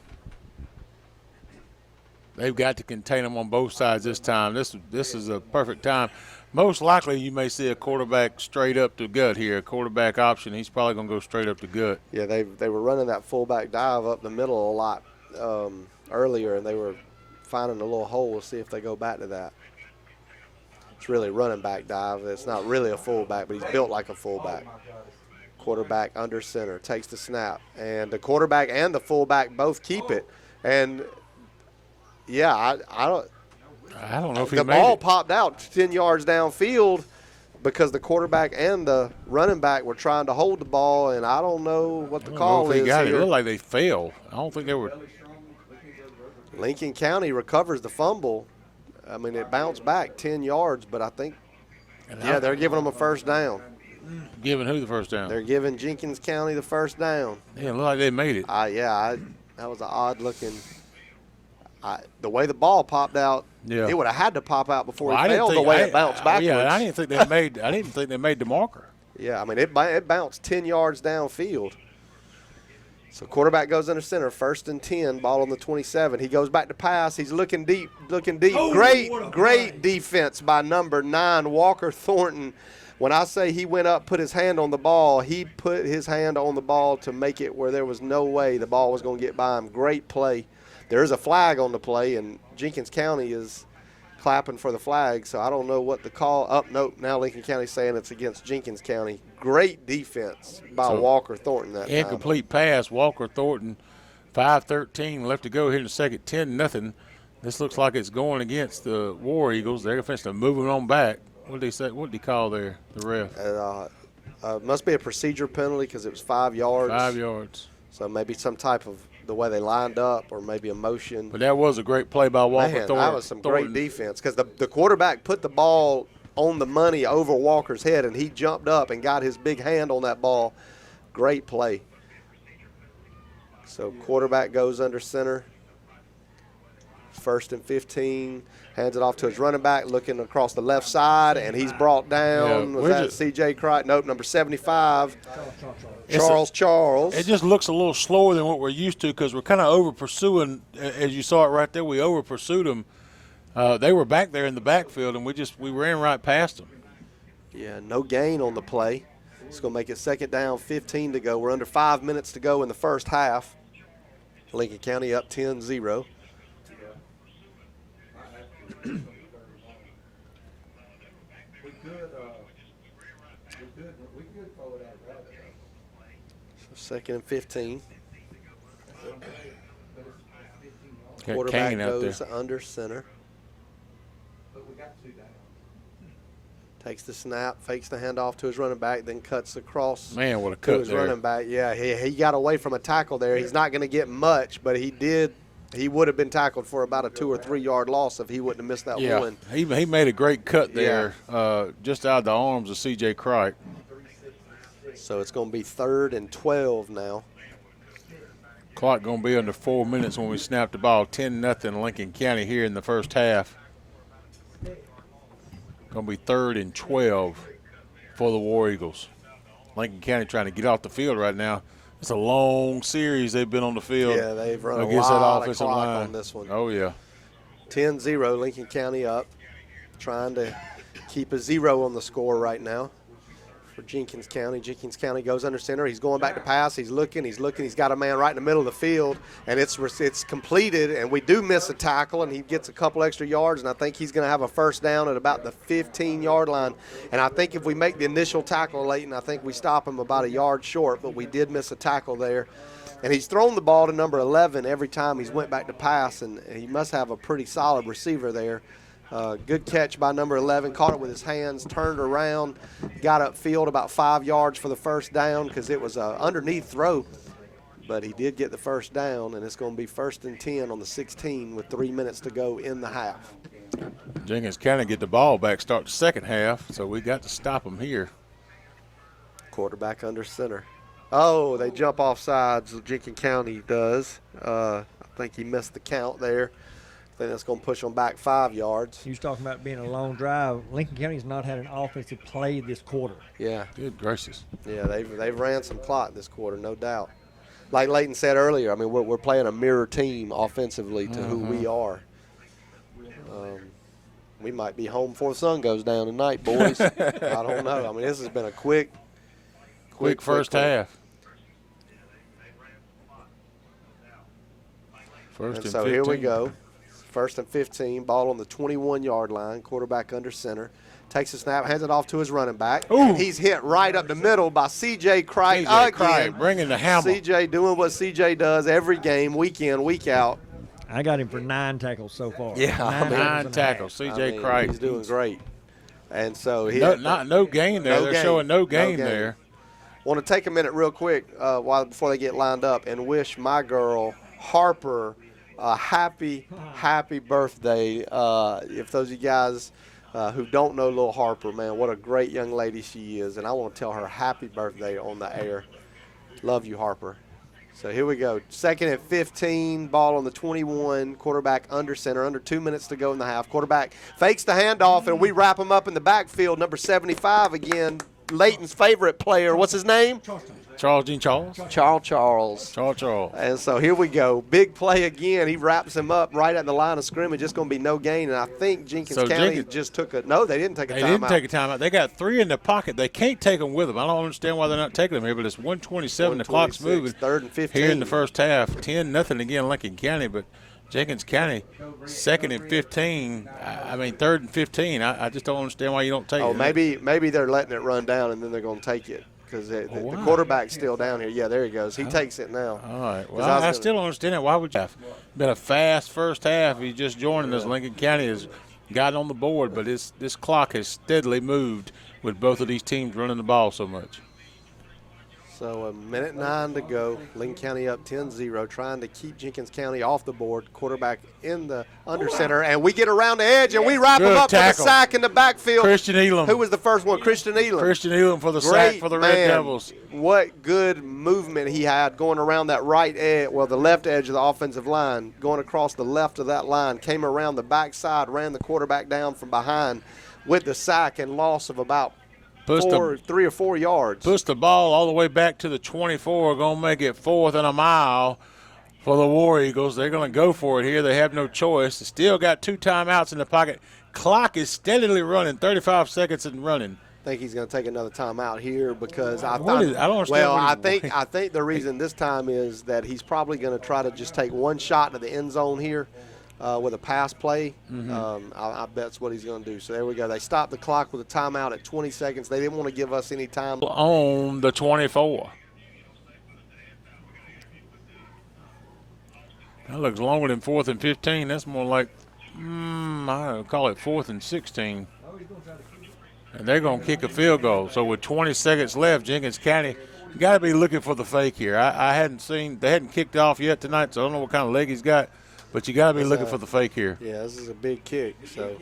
They've got to contain them on both sides this time. This is a perfect time. Most likely you may see a quarterback straight up to gut here. A quarterback option, he's probably going to go straight up to gut. Yeah, they were running that fullback dive up the middle a lot earlier, and they were finding a little hole. We'll see if they go back to that. It's really running back dive. It's not really a fullback, but he's built like a fullback. Quarterback under center, takes the snap. And the quarterback and the fullback both keep it. And, yeah, I don't know if the ball popped out 10 yards downfield because the quarterback and the running back were trying to hold the ball, and I don't know what the call is here. It looked like they failed. I don't think they were. Lincoln County recovers the fumble. I mean, it bounced back 10 yards, but I think, they're giving them a first down. Giving who the first down? They're giving Jenkins County the first down. Yeah, it looked like they made it. That was an odd-looking. The way the ball popped out, it would have had to pop out before he fell. The way it bounced backwards. Yeah, I didn't think they made the marker. Yeah, I mean it bounced 10 yards downfield. So quarterback goes under center, 1st and 10, ball on the 27. He goes back to pass. He's looking deep. Oh, Great defense by number 9, Walker Thornton. When I say he went up, put his hand on the ball, he put his hand on the ball to make it where there was no way the ball was going to get by him. Great play. There is a flag on the play, and Jenkins County is clapping for the flag, so I don't know what the call. Nope, now Lincoln County's saying it's against Jenkins County. Great defense by Walker Thornton that time. Incomplete pass, Walker Thornton, 5:13 left to go here in the second, 10-0. This looks like it's going against the War Eagles. They're going to move them on back. What did he say? What did he call there, the ref? Must be a procedure penalty because it was 5 yards. 5 yards. So maybe some type of the way they lined up or maybe a motion. But that was a great play by Walker Thornton. That was some great defense because the quarterback put the ball on the money over Walker's head, and he jumped up and got his big hand on that ball. Great play. So quarterback goes under center. 1st and 15. Hands it off to his running back, looking across the left side, and he's brought down. Was that C.J. Crichton? Nope, number 75. Charles. It just looks a little slower than what we're used to because we're kind of over pursuing. As you saw it right there, we over pursued them. They were back there in the backfield, and we ran right past them. Yeah, no gain on the play. It's going to make it 2nd down, 15 to go. We're under 5 minutes to go in the first half. Lincoln County up 10-0. So 2nd and 15. Quarterback goes under center. Takes the snap, fakes the handoff to his running back, then cuts across Man, what a to cut his there. running back. Yeah, he got away from a tackle there. He's not going to get much, but he did. He would have been tackled for about a 2 or 3 yard loss if he wouldn't have missed that one. He made a great cut there, just out of the arms of C.J. Crichton. So it's going to be 3rd and 12 now. Clock going to be under 4 minutes when we snap the ball. 10-0 Lincoln County here in the first half. Going to be 3rd and 12 for the War Eagles. Lincoln County trying to get off the field right now. It's a long series they've been on the field. Yeah, they've run against a that lot offensive of clock line on this one. Oh, yeah. 10-0, Lincoln County up. Trying to keep a 0 on the score right now for Jenkins County. Jenkins County goes under center. He's going back to pass. He's looking. He's got a man right in the middle of the field, and it's completed, and we do miss a tackle, and he gets a couple extra yards, and I think he's going to have a first down at about the 15-yard line. And I think if we make the initial tackle, Leighton, I think we stop him about a yard short, but we did miss a tackle there. And he's thrown the ball to number 11 every time he's went back to pass, and he must have a pretty solid receiver there. Good catch by number 11, caught it with his hands, turned around, got upfield about 5 yards for the first down because it was an underneath throw. But he did get the first down, and it's going to be 1st and 10 on the 16 with 3 minutes to go in the half. Jenkins County get the ball back, start the second half, so we got to stop them here. Quarterback under center. Oh, they jump off sides. Jenkins County does. I think he missed the count there. I think that's going to push them back 5 yards. You was talking about being a long drive. Lincoln County's not had an offensive play this quarter. Yeah. Good gracious. Yeah, they've ran some clock this quarter, no doubt. Like Leighton said earlier, I mean, we're playing a mirror team offensively to who we are. We might be home before the sun goes down tonight, boys. I don't know. I mean, this has been a quick first half. First and so 15. Here we go. 1st and 15, ball on the 21-yard line, quarterback under center. Takes a snap, hands it off to his running back. Ooh. He's hit right up the middle by C.J. Crichton again. Bringing the hammer. C.J. doing what C.J. does every game, week in, week out. I got him for 9 tackles so far. Yeah, nine tackles. C.J. Crichton. He's doing great. And so no gain there. They're showing no gain there. Want to take a minute real quick before they get lined up and wish my girl Harper a happy birthday. If those of you guys who don't know little Harper, man, what a great young lady she is. And I want to tell her happy birthday on the air. Love you, Harper. So here we go. 2nd and 15, ball on the 21, quarterback under center, under 2 minutes to go in the half. Quarterback fakes the handoff, and we wrap him up in the backfield. Number 75 again, Leighton's favorite player. What's his name? Charles. Charles. And so here we go. Big play again. He wraps him up right at the line of scrimmage. It's going to be no gain. And I think Jenkins County just took a – no, they didn't take a timeout. They didn't take a timeout. They got 3 in the pocket. They can't take them with them. I don't understand why they're not taking them here, but it's 1:27. The clock's moving. 3rd and 15. Here in the first half. 10-0 again, Lincoln County, but Jenkins County, 2nd and 15. I mean, 3rd and 15. I just don't understand why you don't take it. Oh, maybe they're letting it run down and then they're going to take it. Because the quarterback's still down here. Yeah, there he goes. He takes it now. All right. Well, I still don't understand it. Why would you have been a fast first half? He's just joining us. Lincoln County has got on the board, but this clock has steadily moved with both of these teams running the ball so much. So a minute 9 to go. Lincoln County up 10-0, trying to keep Jenkins County off the board. Quarterback in the under center, and we get around the edge, and we wrap him up tackle. with a sack in the backfield. Christian Elam. Who was the first one? Christian Elam. Christian Elam for the sack for the Red Devils. What good movement he had going around that right edge, the left edge of the offensive line, going across the left of that line, came around the backside, ran the quarterback down from behind with the sack and loss of about 3 or 4 yards. Push the ball all the way back to the 24, going to make it 4th and a mile for the War Eagles. They're going to go for it here. They have no choice. They still got 2 timeouts in the pocket. Clock is steadily running, 35 seconds and running. I think he's going to take another timeout here because I don't understand. I think the reason this time is that he's probably going to try to just take one shot to the end zone here. With a pass play. I bet that's what he's going to do. So there we go. They stopped the clock with a timeout at 20 seconds. They didn't want to give us any time. On the 24. That looks longer than 4th and 15. That's more like, I would call it 4th and 16. And they're going to kick a field goal. So with 20 seconds left, Jenkins County got to be looking for the fake here. I hadn't seen, they hadn't kicked off yet tonight, so I don't know what kind of leg he's got. But you got to be looking for the fake here. Yeah, this is a big kick. So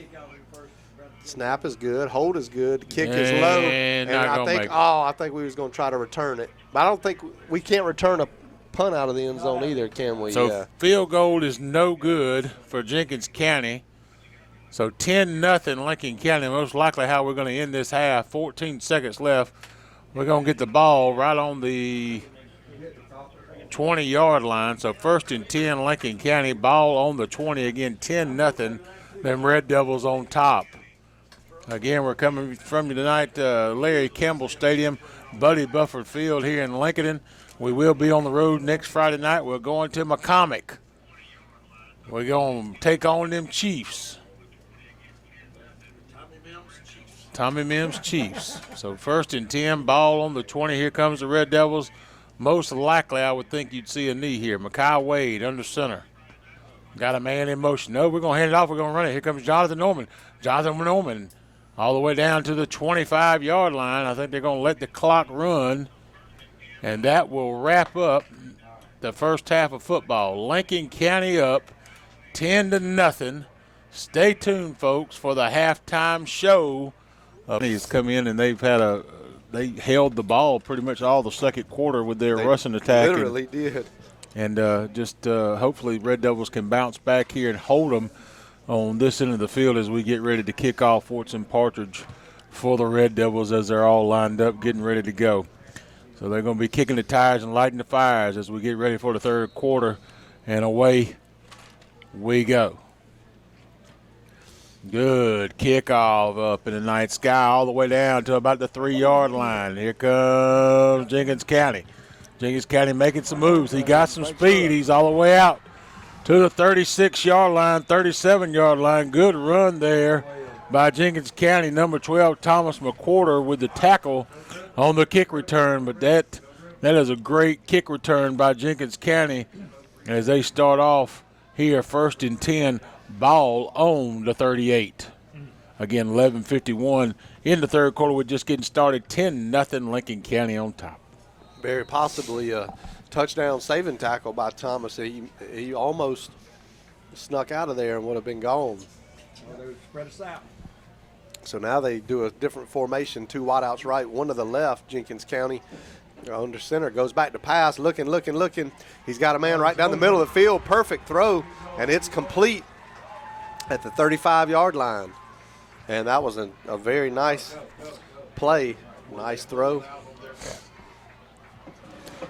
snap is good, hold is good, kick is low, and I think we was going to try to return it. But I don't think we can't return a punt out of the end zone either, can we? So field goal is no good for Jenkins County. So 10-0 Lincoln County. Most likely how we're going to end this half. 14 seconds left. We're going to get the ball right on the 20-yard line. So 1st and 10 Lincoln County, ball on the 20 again, 10-0. Them Red Devils on top. Again, we're coming from you tonight, Larry Campbell Stadium, Buddy Bufford Field here in Lincoln. We will be on the road next Friday night. We're going to McCormick. We're going to take on them Chiefs. Tommy Mims Chiefs. So 1st and 10, ball on the 20. Here comes the Red Devils. Most likely, I would think you'd see a knee here. Mekhi Wade under center. Got a man in motion. No, we're going to hand it off. We're going to run it. Here comes Jonathan Norman. Jonathan Norman all the way down to the 25-yard line. I think they're going to let the clock run, and that will wrap up the first half of football. Lincoln County up 10-0. Stay tuned, folks, for the halftime show. He's come in, and they held the ball pretty much all the second quarter with their rushing attack. Literally did. And hopefully Red Devils can bounce back here and hold them on this end of the field as we get ready to kick off Forts and Partridge for the Red Devils as they're all lined up getting ready to go. So they're going to be kicking the tires and lighting the fires as we get ready for the third quarter, and away we go. Good kickoff up in the night sky all the way down to about the 3-yard line. Here comes Jenkins County. Jenkins County making some moves. He got some speed. He's all the way out to the 36-yard line, 37-yard line. Good run there by Jenkins County. Number 12, Thomas McQuarter with the tackle on the kick return. But that is a great kick return by Jenkins County as they start off here 1st and 10. Ball on the 38. Again, 11:51 in the third quarter. We're just getting started. 10-0 Lincoln County on top. Very possibly a touchdown saving tackle by Thomas. He almost snuck out of there and would have been gone. Well, they would spread us out. So now they do a different formation. 2 wideouts right, 1 to the left. Jenkins County under center goes back to pass. Looking. He's got a man right down the middle of the field. Perfect throw, and it's complete at the 35-yard line. And that was a very nice play. Nice throw.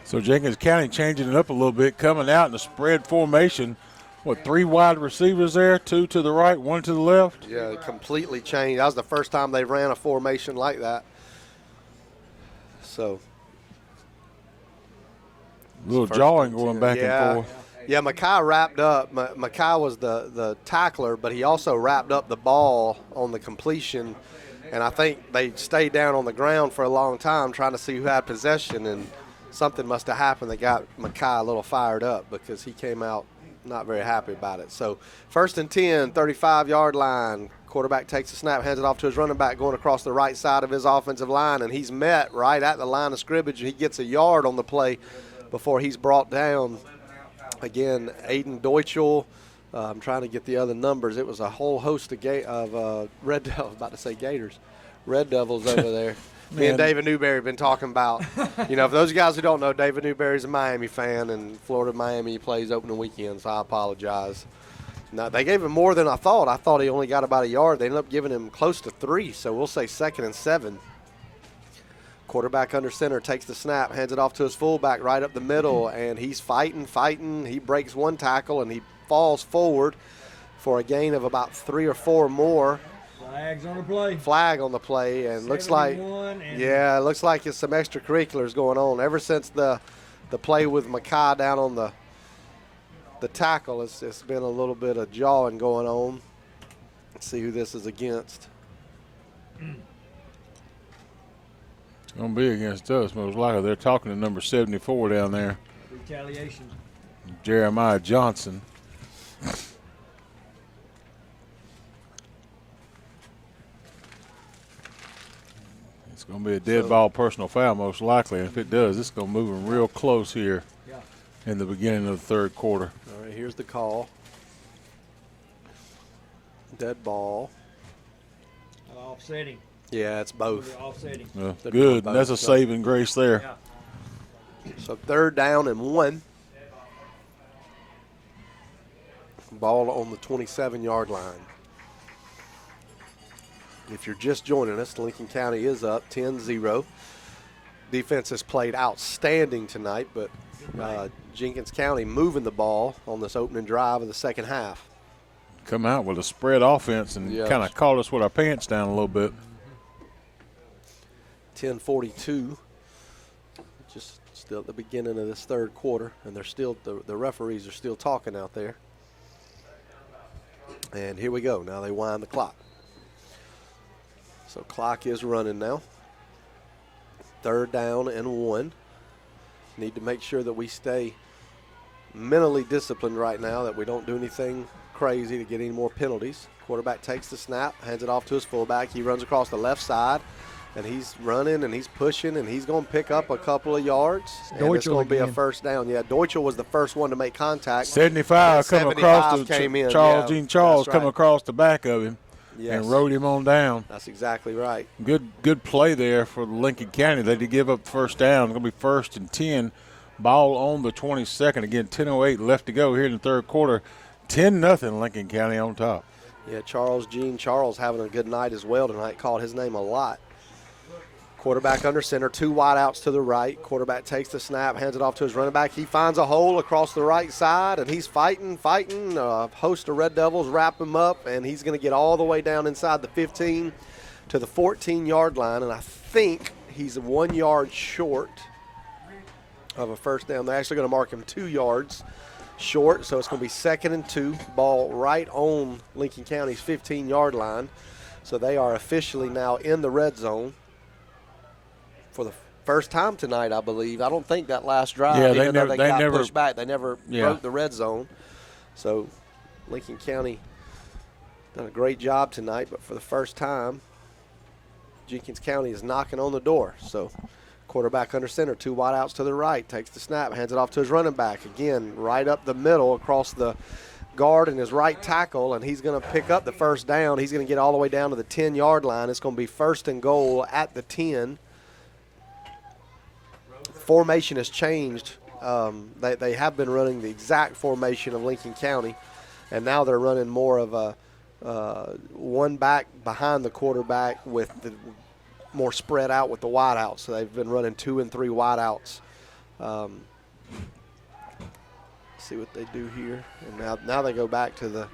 So Jenkins County changing it up a little bit, coming out in a spread formation. 3 wide receivers there, 2 to the right, 1 to the left? Yeah, completely changed. That was the first time they ran a formation like that. So. A little jawing going back and forth. Yeah, Mekhi wrapped up. Mekhi was the tackler, but he also wrapped up the ball on the completion. And I think they stayed down on the ground for a long time trying to see who had possession, and something must have happened that got Mekhi a little fired up because he came out not very happy about it. So 1st and 10, 35-yard line. Quarterback takes the snap, hands it off to his running back, going across the right side of his offensive line, and he's met right at the line of scrimmage. He gets a yard on the play before he's brought down. Again, Aiden Deutschel. I'm trying to get the other numbers. It was a whole host of Red Devils, about to say Gators, Red Devils over there. Me and David Newberry have been talking about. For those guys who don't know, David Newberry's a Miami fan, and Florida-Miami plays opening weekend, so I apologize. Now, they gave him more than I thought. I thought he only got about a yard. They ended up giving him close to 3, so we'll say 2nd and 7. Quarterback under center takes the snap, hands it off to his fullback right up the middle, and he's fighting. He breaks one tackle, and he falls forward for a gain of about 3 or 4 more. Flag on the play, and looks like it looks like it's some extracurriculars going on. Ever since the play with Makai down on the tackle, it's been a little bit of jawing going on. Let's see who this is against. It's going to be against us, most likely. They're talking to number 74 down there. Retaliation. Jeremiah Johnson. It's going to be a dead ball personal foul, most likely. If it does, it's going to move them real close here in the beginning of the third quarter. All right, here's the call. Dead ball. Offsetting. Yeah, it's both. Offsetting. Good. That's a saving grace there. Yeah. So 3rd down and 1. Ball on the 27-yard line. If you're just joining us, Lincoln County is up 10-0. Defense has played outstanding tonight, but Jenkins County moving the ball on this opening drive of the second half. Come out with a spread offense and kind of caught us with our pants down a little bit. 10:42. Just still at the beginning of this third quarter, and they're still the referees are still talking out there. And here we go. Now they wind the clock. So clock is running now. 3rd down and 1. Need to make sure that we stay mentally disciplined right now, that we don't do anything crazy to get any more penalties. Quarterback takes the snap, hands it off to his fullback. He runs across the left side, and he's running and he's pushing, and he's going to pick up a couple of yards. And it's going to be a first down. Yeah, Deutschel was the first one to make contact. 75 coming across to Charles. Gene Charles coming across the back of him. Yes. And rode him on down. That's exactly right. Good play there for Lincoln County. They did give up first down. It's going to be 1st and 10. Ball on the 22nd. Again, 10:08 left to go here in the third quarter. 10-0 Lincoln County on top. Yeah, Gene Charles having a good night as well tonight. Called his name a lot. Quarterback under center, 2 wideouts to the right. Quarterback takes the snap, hands it off to his running back. He finds a hole across the right side, and he's fighting. A host of Red Devils wrap him up, and he's going to get all the way down inside the 15 to the 14-yard line, and I think he's 1 yard short of a first down. They're actually going to mark him 2 yards short, so it's going to be 2nd and 2. Ball right on Lincoln County's 15-yard line. So they are officially now in the red zone for the first time tonight, I believe. I don't think that last drive, even though they got pushed back, they never broke the red zone. So Lincoln County done a great job tonight, but for the first time, Jenkins County is knocking on the door. So quarterback under center, 2 wideouts to the right, takes the snap, hands it off to his running back. Again, right up the middle across the guard and his right tackle, and he's going to pick up the first down. He's going to get all the way down to the 10-yard line. It's going to be 1st and goal at the 10. Formation has changed. They have been running the exact formation of Lincoln County, and now they're running more of a one back behind the quarterback with the more spread out with the wideouts. So they've been running 2 and 3 wideouts. See what they do here. And now they go back to the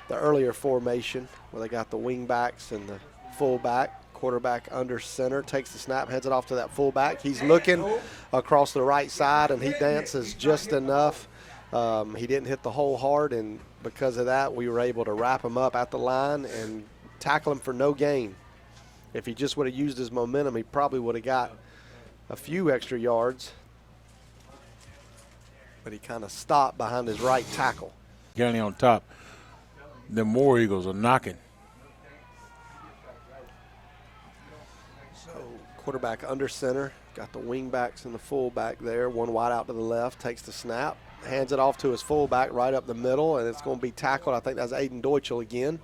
earlier formation where they got the wing backs and the fullback. Quarterback under center, takes the snap, heads it off to that fullback. He's looking across the right side, and he dances just enough. He didn't hit the hole hard, and because of that, we were able to wrap him up at the line and tackle him for no gain. If he just would have used his momentum, he probably would have got a few extra yards. But he kind of stopped behind his right tackle. County on top. The War Eagles are knocking. So quarterback under center. Got the wing backs and the fullback there. One wide out to the left. Takes the snap. Hands it off to his fullback right up the middle. And it's going to be tackled. I think that's Aiden Deutschel again.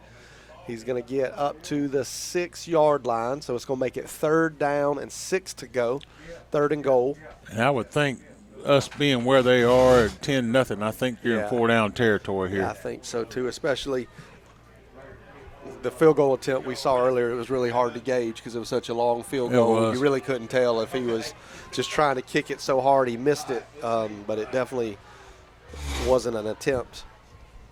He's going to get up to the 6-yard line. So it's going to make it 3rd down and 6 to go. 3rd and goal. And I would think us being where they are at 10-0, I think you're in 4-down territory here. Yeah, I think so too, especially the field goal attempt we saw earlier. It was really hard to gauge because it was such a long field goal. You really couldn't tell if he was just trying to kick it so hard he missed it, but it definitely wasn't an attempt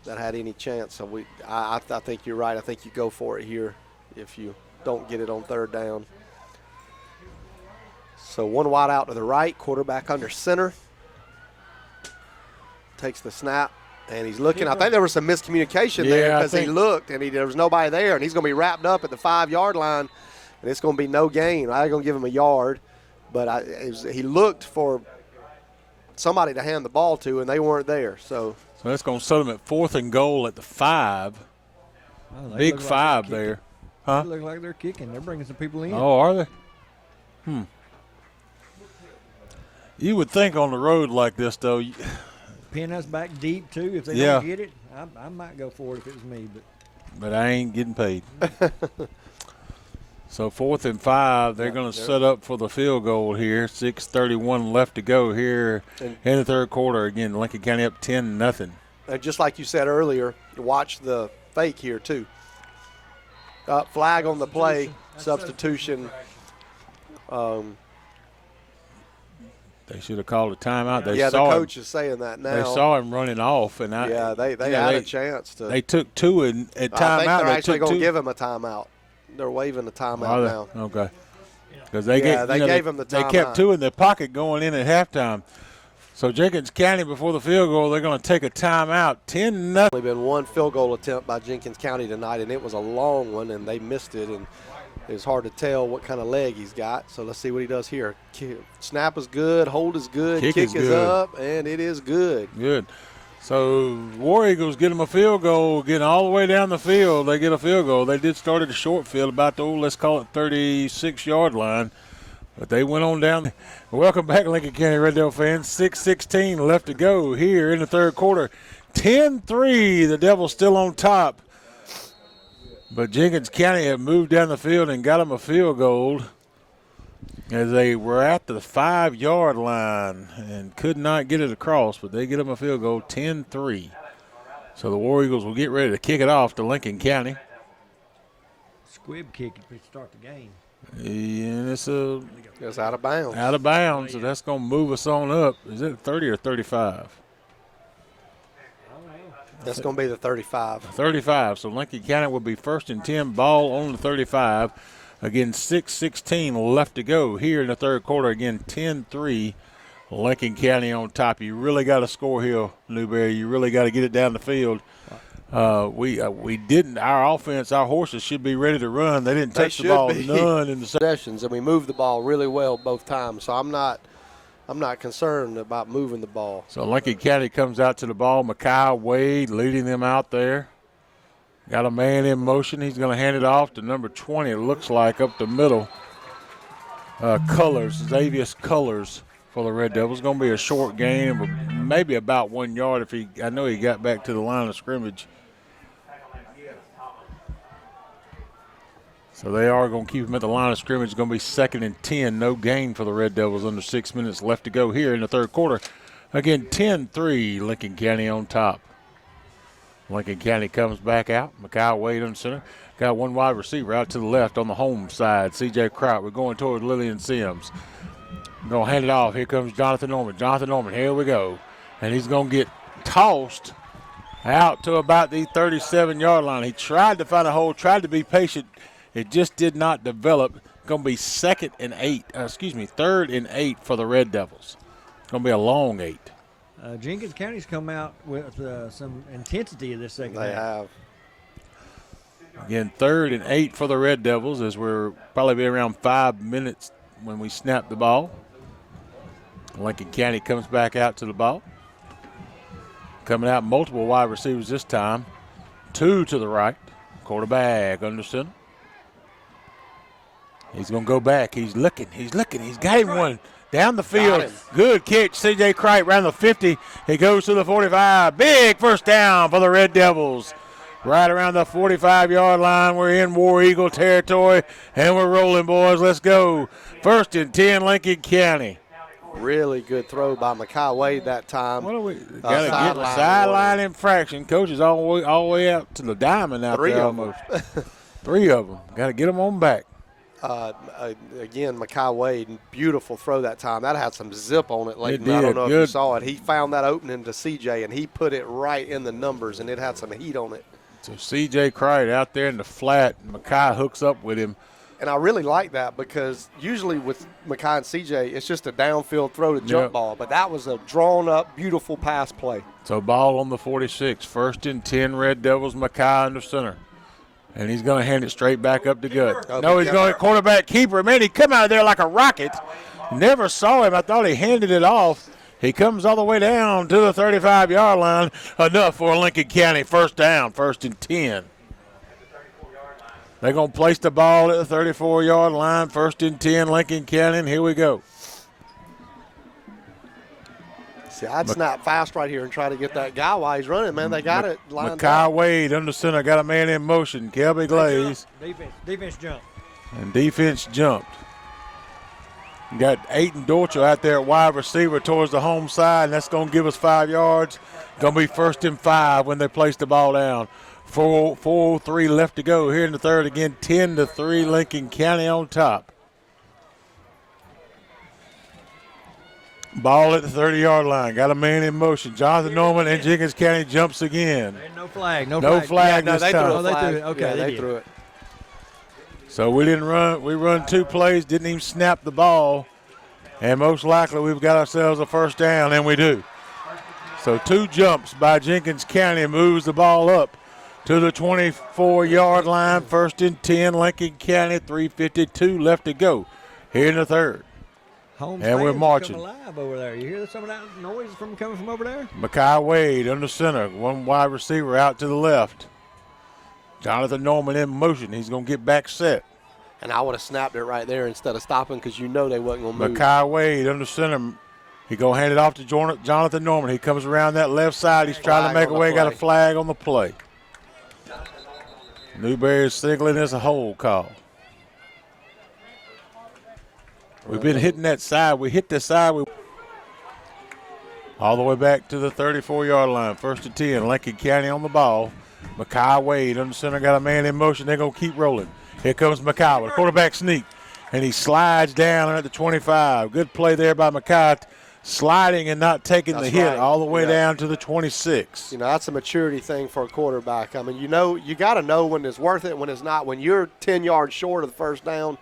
that had any chance. So I think you're right. I think you go for it here if you don't get it on 3rd down. So one wide out to the right, quarterback under center. Takes the snap, and he's looking. I think there was some miscommunication there because he looked, and there was nobody there, and he's going to be wrapped up at the 5-yard line, and it's going to be no gain. I'm going to give him a yard, but he looked for somebody to hand the ball to, and they weren't there. So that's going to set him at 4th and goal at the 5. Oh, Big 5 there. Huh? They look like they're kicking. They're bringing some people in. Oh, are they? You would think on the road like this, though. Pin us back deep, too. If they don't get it, I might go for it if it was me. But I ain't getting paid. So 4th and 5, they're going to set up for the field goal here. 6:31 left to go here in the 3rd quarter. Again, Lincoln County up 10-0. And just like you said earlier, watch the fake here, too. Flag on the play, substitution. They should have called a timeout. The coach is saying that now. They saw him running off, and they had a chance to. They took 2 at timeout. I think they're actually going to give him a timeout. They're waving the timeout now. Okay. Because they gave him the timeout. They kept 2 in their pocket going in at halftime. So Jenkins County, before the field goal, they're going to take a timeout. 10-0. Only been one field goal attempt by Jenkins County tonight, and it was a long one, and they missed it. And it's hard to tell what kind of leg he's got. So let's see what he does here. Snap is good. Hold is good. Kick is up, and it is good. Good. So War Eagles get them a field goal, getting all the way down the field. They get a field goal. They did start at a short field, about the let's call it 36-yard line. But they went on down. Welcome back, Lincoln County Red Devil fans. 6:16 left to go here in the 3rd quarter. 10-3, the Devils still on top. But Jenkins County have moved down the field and got them a field goal as they were at the 5-yard line and could not get it across, but they get them a field goal, 10-3. So the War Eagles will get ready to kick it off to Lincoln County. Squib kick if we start the game. And it's out of bounds. Out of bounds, so that's going to move us on up. Is it 30 or 35? That's going to be the 35. 35. So Lincoln County will be 1st and 10, ball on the 35. Again, 6:16 left to go here in the 3rd quarter. Again, 10-3, Lincoln County on top. You really got to score here, Newberry. You really got to get it down the field. We didn't. Our offense, our horses should be ready to run. They didn't touch the ball none in the sessions, and we moved the ball really well both times. So I'm not concerned about moving the ball. So Lincoln County comes out to the ball. Micaiah Wade leading them out there. Got a man in motion. He's going to hand it off to number 20, it looks like, up the middle. Xavier Colors for the Red Devils. Going to be a short gain, maybe about 1 yard I know he got back to the line of scrimmage. So they are going to keep him at the line of scrimmage. It's going to be 2nd and 10. No gain for the Red Devils under 6 minutes left to go here in the 3rd quarter. Again, 10-3, Lincoln County on top. Lincoln County comes back out. Micaiah Wade on center. Got one wide receiver out to the left on the home side. C.J. Kraut. We're going toward Lillian Sims. We're going to hand it off. Here comes Jonathan Norman. Jonathan Norman, here we go. And he's going to get tossed out to about the 37-yard line. He tried to find a hole, tried to be patient. It just did not develop. Going to be 3rd and 8 for the Red Devils. It's going to be a long 8. Jenkins County's come out with some intensity in this second half. They have. Again, 3rd and 8 for the Red Devils as we're probably be around 5 minutes when we snap the ball. Lincoln County comes back out to the ball. Coming out multiple wide receivers this time. 2 to the right. Quarterback under center. He's going to go back. He's looking. He's got him one down the field. him. Good catch. C.J. Cripe around the 50. He goes to the 45. Big first down for the Red Devils. Right around the 45-yard line. We're in War Eagle territory, and we're rolling, boys. Let's go. 1st and 10, Lincoln County. Really good throw by Mekhi Wade that time. What do we got to get sideline infraction? Coach is all the way out to the diamond out there almost. 3 of them. Got to get them on back. Again, Mekhi Wade, beautiful throw that time. That had some zip on it, Leighton. It I don't did. know Good. if you saw it. He found that opening to CJ, and he put it right in the numbers, and it had some heat on it. So C.J. Cripe out there in the flat. Mekhi hooks up with him. And I really like that because usually with Mekhi and CJ, it's just a downfield throw to jump ball. But that was a drawn-up, beautiful pass play. So ball on the 46. 1st and 10, Red Devils. Mekhi under center. And he's going to hand it straight back up to Gut. No, he's going to quarterback keeper. Man, he come out of there like a rocket. Never saw him. I thought he handed it off. He comes all the way down to the 35-yard line. Enough for Lincoln County. First down, 1st and 10. They're going to place the ball at the 34-yard line. 1st and 10, Lincoln County. And here we go. See, I'd snap fast right here and try to get that guy while he's running, man. They got it lined Mekhi up. Wade under center. Got a man in motion. Kelby Glaze. Defense jumped. And defense jumped. Got Aiden Dorchel out there at wide receiver towards the home side, and that's going to give us 5 yards. Going to be 1st and 5 when they place the ball down. 4:03 left to go here in the third. Again, 10-3, Lincoln County on top. Ball at the 30-yard line. Got a man in motion. Jonathan Norman and Jenkins County jumps again. No flag. No flag this they time. threw a flag. They threw it. Okay, Yeah, they they threw it. So we didn't run. We run 2 plays, didn't even snap the ball, and most likely we've got ourselves a first down, and we do. So 2 jumps by Jenkins County moves the ball up to the 24-yard line. 1st and 10, Lincoln County. 3:52 left to go here in the third. Home And we're fans marching. coming live over there. You hear some of that noise coming from over there? Mekhi Wade under center. 1 wide receiver out to the left. Jonathan Norman in motion. He's going to get back set. And I would have snapped it right there instead of stopping because you know they wasn't going to move. Mekhi Wade under center. He going to hand it off to Jonathan Norman. He comes around that left side. He's trying to make a way. Got a flag on the play. Newberry's signaling this a hold call. We've been hitting that side. We hit the side. All the way back to the 34-yard line. 1st and 10. Lincoln County on the ball. Mekhi Wade under center. Got a man in motion. They're going to keep rolling. Here comes Mekhi with a quarterback sneak. And he slides down at the 25. Good play there by Mekhi. Sliding and not taking the hit all the way down to the 26. You know, that's a maturity thing for a quarterback. I mean, you know, you got to know when it's worth it and when it's not. When you're 10 yards short of the first down,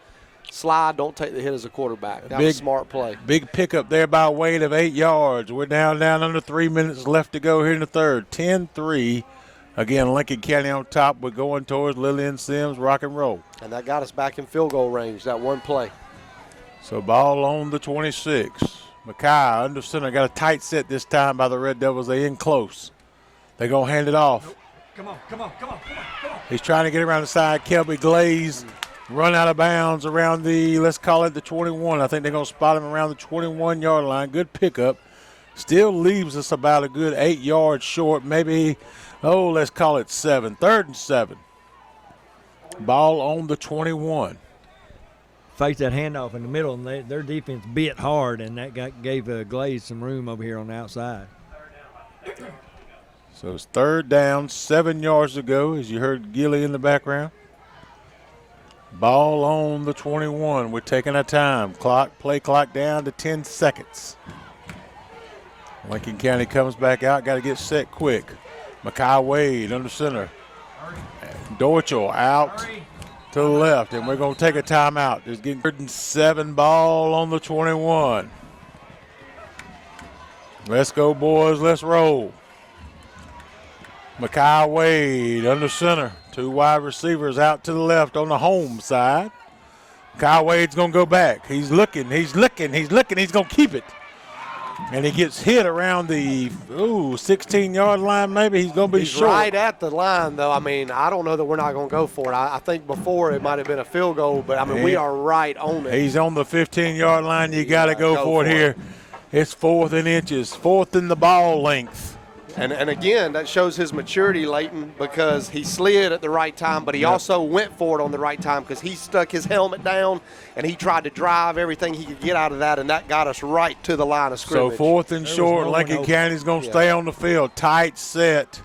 slide, don't take the hit as a quarterback. That was a smart play. Big pickup there by Wade of 8 yards. We're down under 3 minutes left to go here in the third. 10-3. Again, Lincoln County on top. We're going towards Lillian Sims, rock and roll. And that got us back in field goal range, that one play. So ball on the 26. Mekhi under center. Got a tight set this time by the Red Devils. They in close. They're going to hand it off. Come on. He's trying to get around the side. Kelby Glaze run out of bounds around the, let's call it the 21. I think they're going to spot him around the 21-yard line. Good pickup. Still leaves us about a good 8 yards short. Maybe, let's call it 7. 3rd and 7. Ball on the 21. Faked that handoff in the middle, and their defense bit hard, and that gave Glaze some room over here on the outside. So it's 3rd down, 7 yards to go, as you heard Gilly in the background. Ball on the 21. We're taking our time. Play clock down to 10 seconds. Lincoln County comes back out. Got to get set quick. Mekhi Wade under center. Dorchel out to the left, and we're going to take a timeout. There's getting 3rd and 7. Ball on the 21. Let's go, boys. Let's roll. Mekhi Wade under center. 2 wide receivers out to the left on the home side. Mekhi Wade's going to go back. He's looking. He's going to keep it. And he gets hit around the 16-yard line. Maybe he's going to be short. Right at the line, though. I mean, I don't know that we're not going to go for it. I think before it might have been a field goal, but, I mean, we are right on it. He's on the 15-yard line. You got to go for it here. It's 4th and inches, 4th in the ball length. And again, that shows his maturity, Leighton, because he slid at the right time, but he also went for it on the right time because he stuck his helmet down and he tried to drive everything he could get out of that, and that got us right to the line of scrimmage. So 4th and short, Lincoln County's going to stay on the field. Tight set.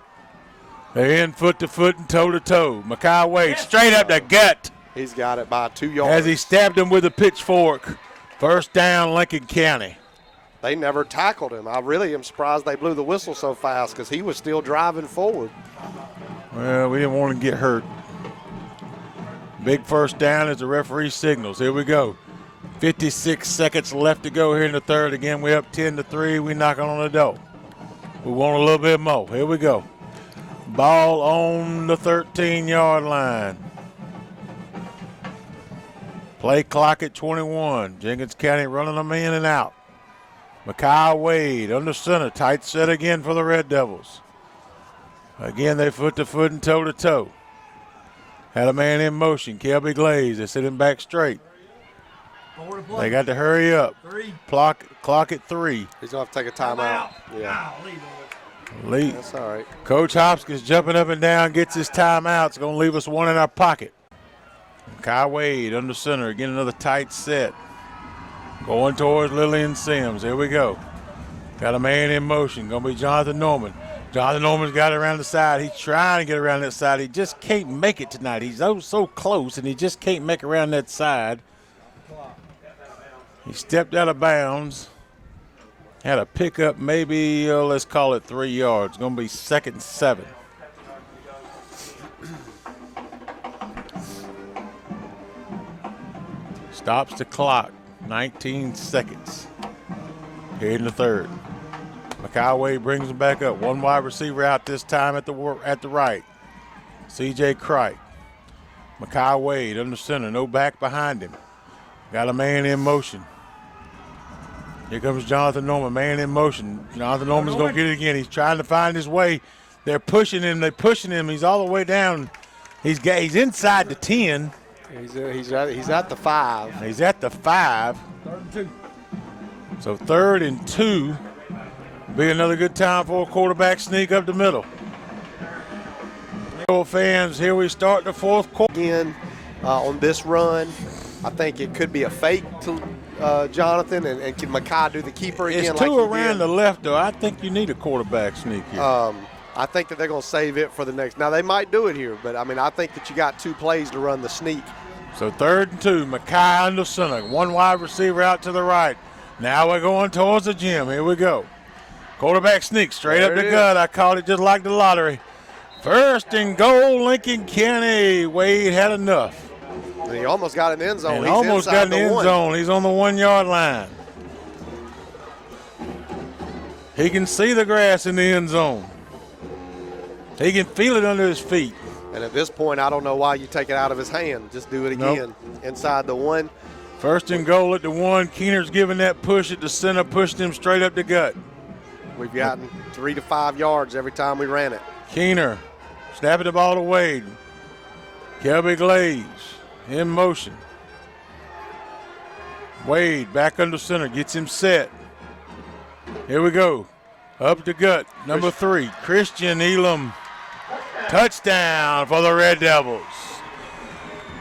They're in foot to foot and toe to toe. Makai Wade straight up the gut. He's got it by 2 yards. As he stabbed him with a pitchfork. First down, Lincoln County. They never tackled him. I really am surprised they blew the whistle so fast because he was still driving forward. Well, we didn't want him to get hurt. Big first down as the referee signals. Here we go. 56 seconds left to go here in the third. Again, we're up 10-3. We're knocking on the door. We want a little bit more. Here we go. Ball on the 13-yard line. Play clock at 21. Jenkins County running them in and out. Makai Wade under center. Tight set again for the Red Devils. Again, they foot to foot and toe to toe. Had a man in motion. Kelby Glaze. They set him back straight. They got to hurry up. Clock at 3. He's going to have to take a timeout. Yeah. Lee. That's all right. Coach Hopkins jumping up and down, gets his timeout. It's going to leave us one in our pocket. Makai Wade under center. Again, another tight set. Going towards Lillian Sims. Here we go. Got a man in motion. Going to be Jonathan Norman. Jonathan Norman's got it around the side. He's trying to get around that side. He just can't make it tonight. He's so close, and he just can't make it around that side. He stepped out of bounds. Had a pickup, maybe, let's call it 3 yards. Going to be 2nd and 7. Stops the clock. 19 seconds here in the third. Makai Wade brings him back up. One wide receiver out this time at the right. C.J. Cricht. Makai Wade under center. No back behind him. Got a man in motion. Here comes Jonathan Norman. Man in motion. Jonathan Norman's going to get it again. He's trying to find his way. They're pushing him. They're pushing him. He's all the way down. He's inside the 10. He's at the 5. He's at the 5. 3rd and 2. So 3rd and 2. Be another good time for a quarterback sneak up the middle. Fans, here we start the 4th quarter. Again, on this run, I think it could be a fake to Jonathan, and can Makai do the keeper again? It's 2 around the left, though. I think you need a quarterback sneak here. I think that they're going to save it for the next. Now, they might do it here, but, I mean, I think that you got 2 plays to run the sneak. So 3rd and 2, Makai under center. One wide receiver out to the right. Now we're going towards the gym. Here we go. Quarterback sneak straight up the gut. I called it just like the lottery. 1st and goal, Lincoln County. Wade had enough. And he almost got an end zone. He's almost got an end zone. He's on the 1-yard line. He can see the grass in the end zone. He can feel it under his feet. And at this point, I don't know why you take it out of his hand. Just do it again. Inside the 1. 1st and goal at the 1. Keener's giving that push at the center, pushed him straight up the gut. We've gotten 3 to 5 yards every time we ran it. Keener snapping the ball to Wade. Kelby Glaze in motion. Wade back under center, gets him set. Here we go. Up the gut, number 3, Christian Elam. Touchdown for the Red Devils.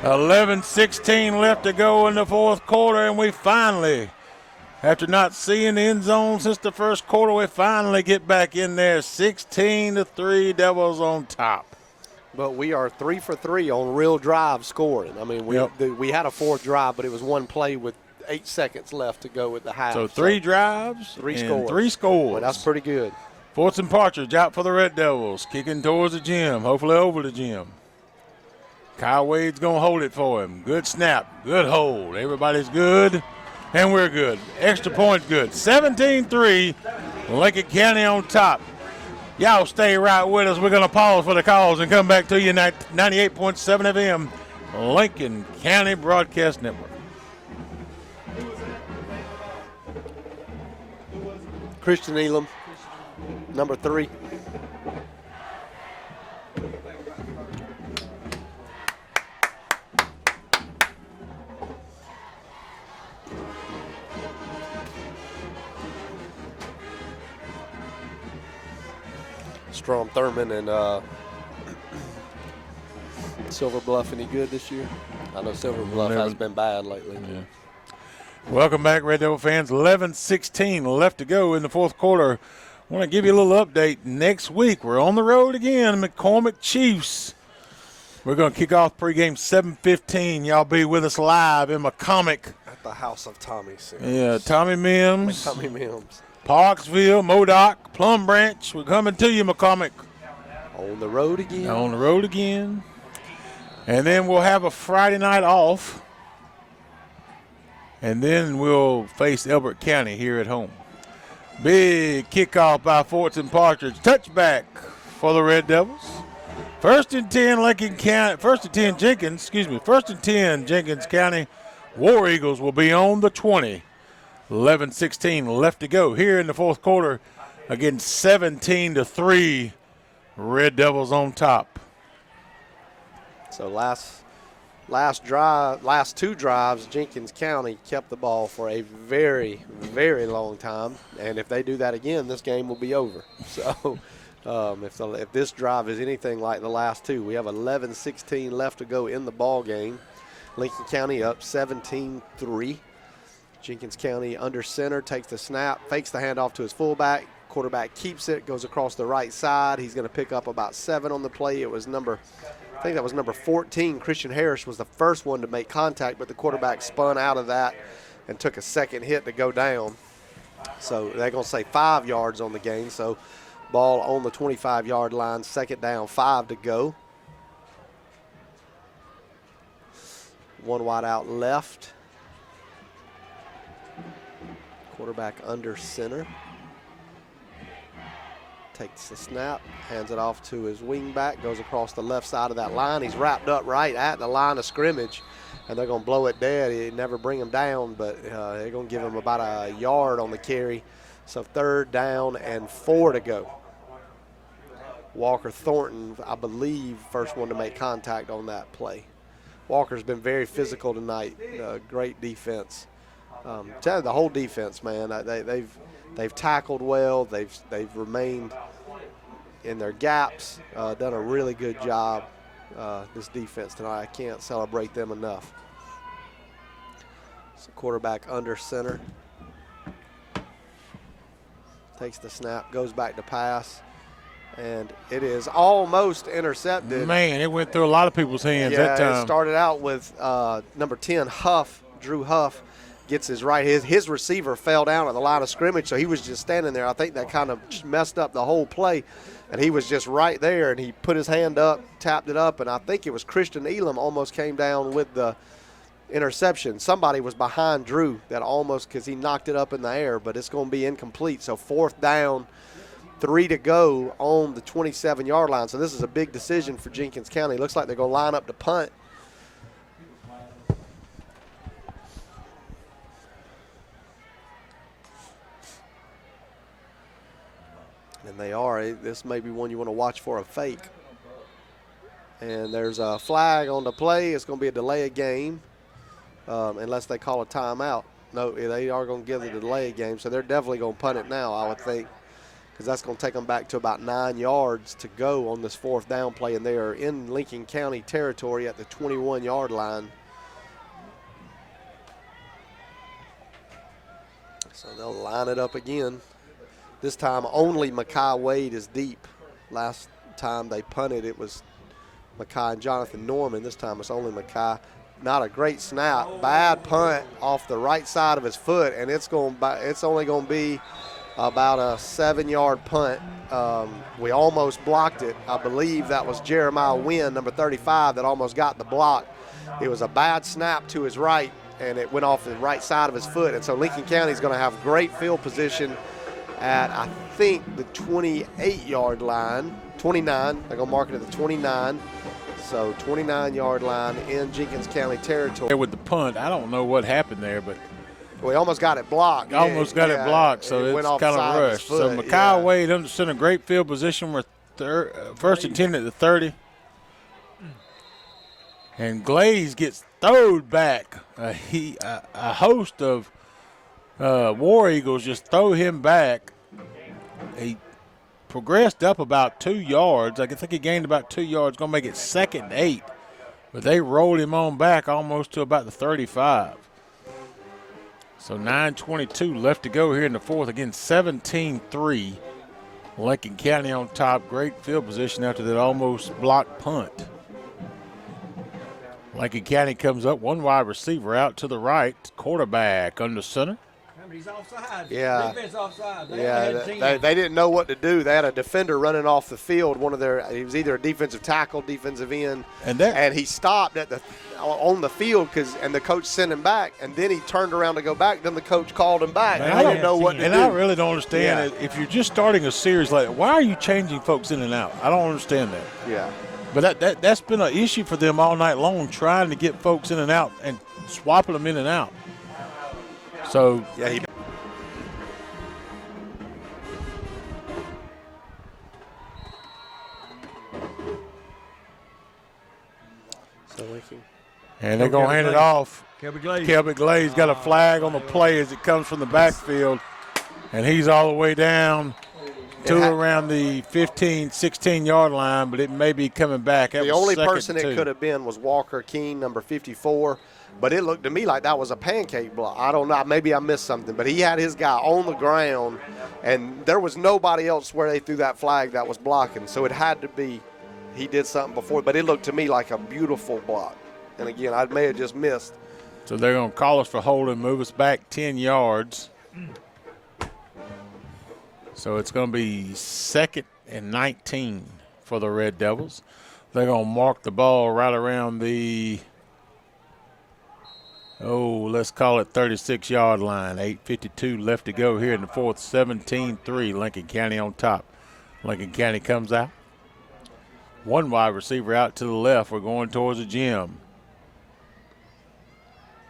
11:16 left to go in the 4th quarter, and we finally, after not seeing the end zone since the 1st quarter, we finally get back in there. 16-3, Devils on top. But we are 3 for 3 on real drive scoring. I mean, we had a 4th drive, but it was 1 play with 8 seconds left to go with the half. So 3 drives, 3 and scores. 3 scores. Well, that's pretty good. Fortson Partridge out for the Red Devils, kicking towards the gym, hopefully over the gym. Kyle Wade's going to hold it for him. Good snap, good hold. Everybody's good, and we're good. Extra point good. 17-3, Lincoln County on top. Y'all stay right with us. We're going to pause for the calls and come back to you 98.7 FM, Lincoln County Broadcast Network. Christian Elam, number 3. Strom Thurman and Silver Bluff any good this year? I know Silver Bluff has been bad lately. Yeah. Welcome back, Red Devil fans. 11:16 left to go in the fourth quarter. I want to give you a little update. Next week, we're on the road again, McCormick Chiefs. We're going to kick off pregame 7:15. Y'all be with us live in McCormick. At the house of Tommy Sims. Yeah, Tommy Mims. Tommy Mims. Parksville, Modoc, Plum Branch. We're coming to you, McCormick. On the road again. On the road again. And then we'll have a Friday night off. And then we'll face Elbert County here at home. Big kickoff by Fortson Partridge. Touchback for the Red Devils. First and 10 Lincoln County. First and 10 Jenkins. Excuse me. First and 10 Jenkins County. War Eagles will be on the 20. 11:16 left to go here in the fourth quarter. Again, 17-3. Red Devils on top. So last two drives, Jenkins County kept the ball for a very, very long time. And if they do that again, this game will be over. So if this drive is anything like the last two, we have 11:16 left to go in the ball game. Lincoln County up 17-3. Jenkins County under center, takes the snap, fakes the handoff to his fullback. Quarterback keeps it, goes across the right side. He's going to pick up about 7 on the play. I think that was number 14. Christian Harris was the first one to make contact, but the quarterback spun out of that and took a second hit to go down. So they're going to say 5 yards on the gain. So ball on the 25-yard line, second down, 5 to go. One wide out left. Quarterback under center. Takes the snap, hands it off to his wingback, goes across the left side of that line. He's wrapped up right at the line of scrimmage, and they're going to blow it dead. He never bring him down, but they're going to give him about a yard on the carry. So third down and 4 to go. Walker Thornton, I believe, first one to make contact on that play. Walker's been very physical tonight. Great defense. The whole defense, man. They've tackled well. They've remained in their gaps. Done a really good job. This defense tonight. I can't celebrate them enough. So quarterback under center. Takes the snap, goes back to pass, and it is almost intercepted. Man, it went through a lot of people's hands that time. It started out with number 10, Drew Huff. Gets his his receiver fell down at the line of scrimmage, so he was just standing there. I think that kind of messed up the whole play, and he was just right there, and he put his hand up, tapped it up, and I think it was Christian Elam almost came down with the interception. Somebody was behind Drew that almost, because he knocked it up in the air, but it's going to be incomplete. So fourth down, 3 to go on the 27-yard line. So this is a big decision for Jenkins County. Looks like they're going to line up to punt. And they are. This may be one you want to watch for a fake. And there's a flag on the play. It's going to be a delay of game unless they call a timeout. No, they are going to give the delay of game, so they're definitely going to punt it now, I would think, because that's going to take them back to about 9 yards to go on this fourth down play, and they are in Lincoln County territory at the 21-yard line. So they'll line it up again. This time only Makai Wade is deep. Last time they punted, it was Makai and Jonathan Norman. This time it's only Makai. Not a great snap. Bad punt off the right side of his foot, and it's only going to be about a 7-yard punt. We almost blocked it. I believe that was Jeremiah Wynn, number 35, that almost got the block. It was a bad snap to his right, and it went off the right side of his foot. And so Lincoln County is going to have great field position at, I think, the 28-yard line. 29. They're going to mark it at the 29. So 29-yard line in Jenkins County territory. With the punt, I don't know what happened there, but Well, he almost got it blocked. Almost got it blocked, so went it's off kind the of side of his rushed. So foot, Mekhi Wade under center, great field position. We're first and 10 at the 30. And Glaze gets thrown back. A host of War Eagles just throw him back. He progressed up about 2 yards. I think he gained about 2 yards. Going to make it 2nd and 8. But they rolled him on back almost to about the 35. So 9:22 left to go here in the fourth. Again, 17-3. Lincoln County on top. Great field position after that almost blocked punt. Lincoln County comes up. One wide receiver out to the right. Quarterback under center. He's offside. Yeah. Defense offside. They didn't know what to do. They had a defender running off the field. He was either a defensive tackle, defensive end, and he stopped on the field and the coach sent him back. And then he turned around to go back. Then the coach called him back. I didn't know what to do. And I really don't understand it. If you're just starting a series like that, why are you changing folks in and out? I don't understand that. Yeah. But that's been an issue for them all night long, trying to get folks in and out and swapping them in and out. So and they're going to hand it off. Kelby Glaze got a flag on the play as it comes from the backfield, and he's all the way down to around the 15, 16-yard line, but it may be coming back. The only person it could have been was Walker Keene, number 54. But it looked to me like that was a pancake block. I don't know. Maybe I missed something. But he had his guy on the ground, and there was nobody else where they threw that flag that was blocking. So it had to be he did something before. But it looked to me like a beautiful block. And, again, I may have just missed. So they're going to call us for holding, move us back 10 yards. So it's going to be 2nd and 19 for the Red Devils. They're going to mark the ball right around the – let's call it 36-yard line. 8:52 left to go here in the fourth. 17-3, Lincoln County on top. Lincoln County comes out. One wide receiver out to the left. We're going towards the gym.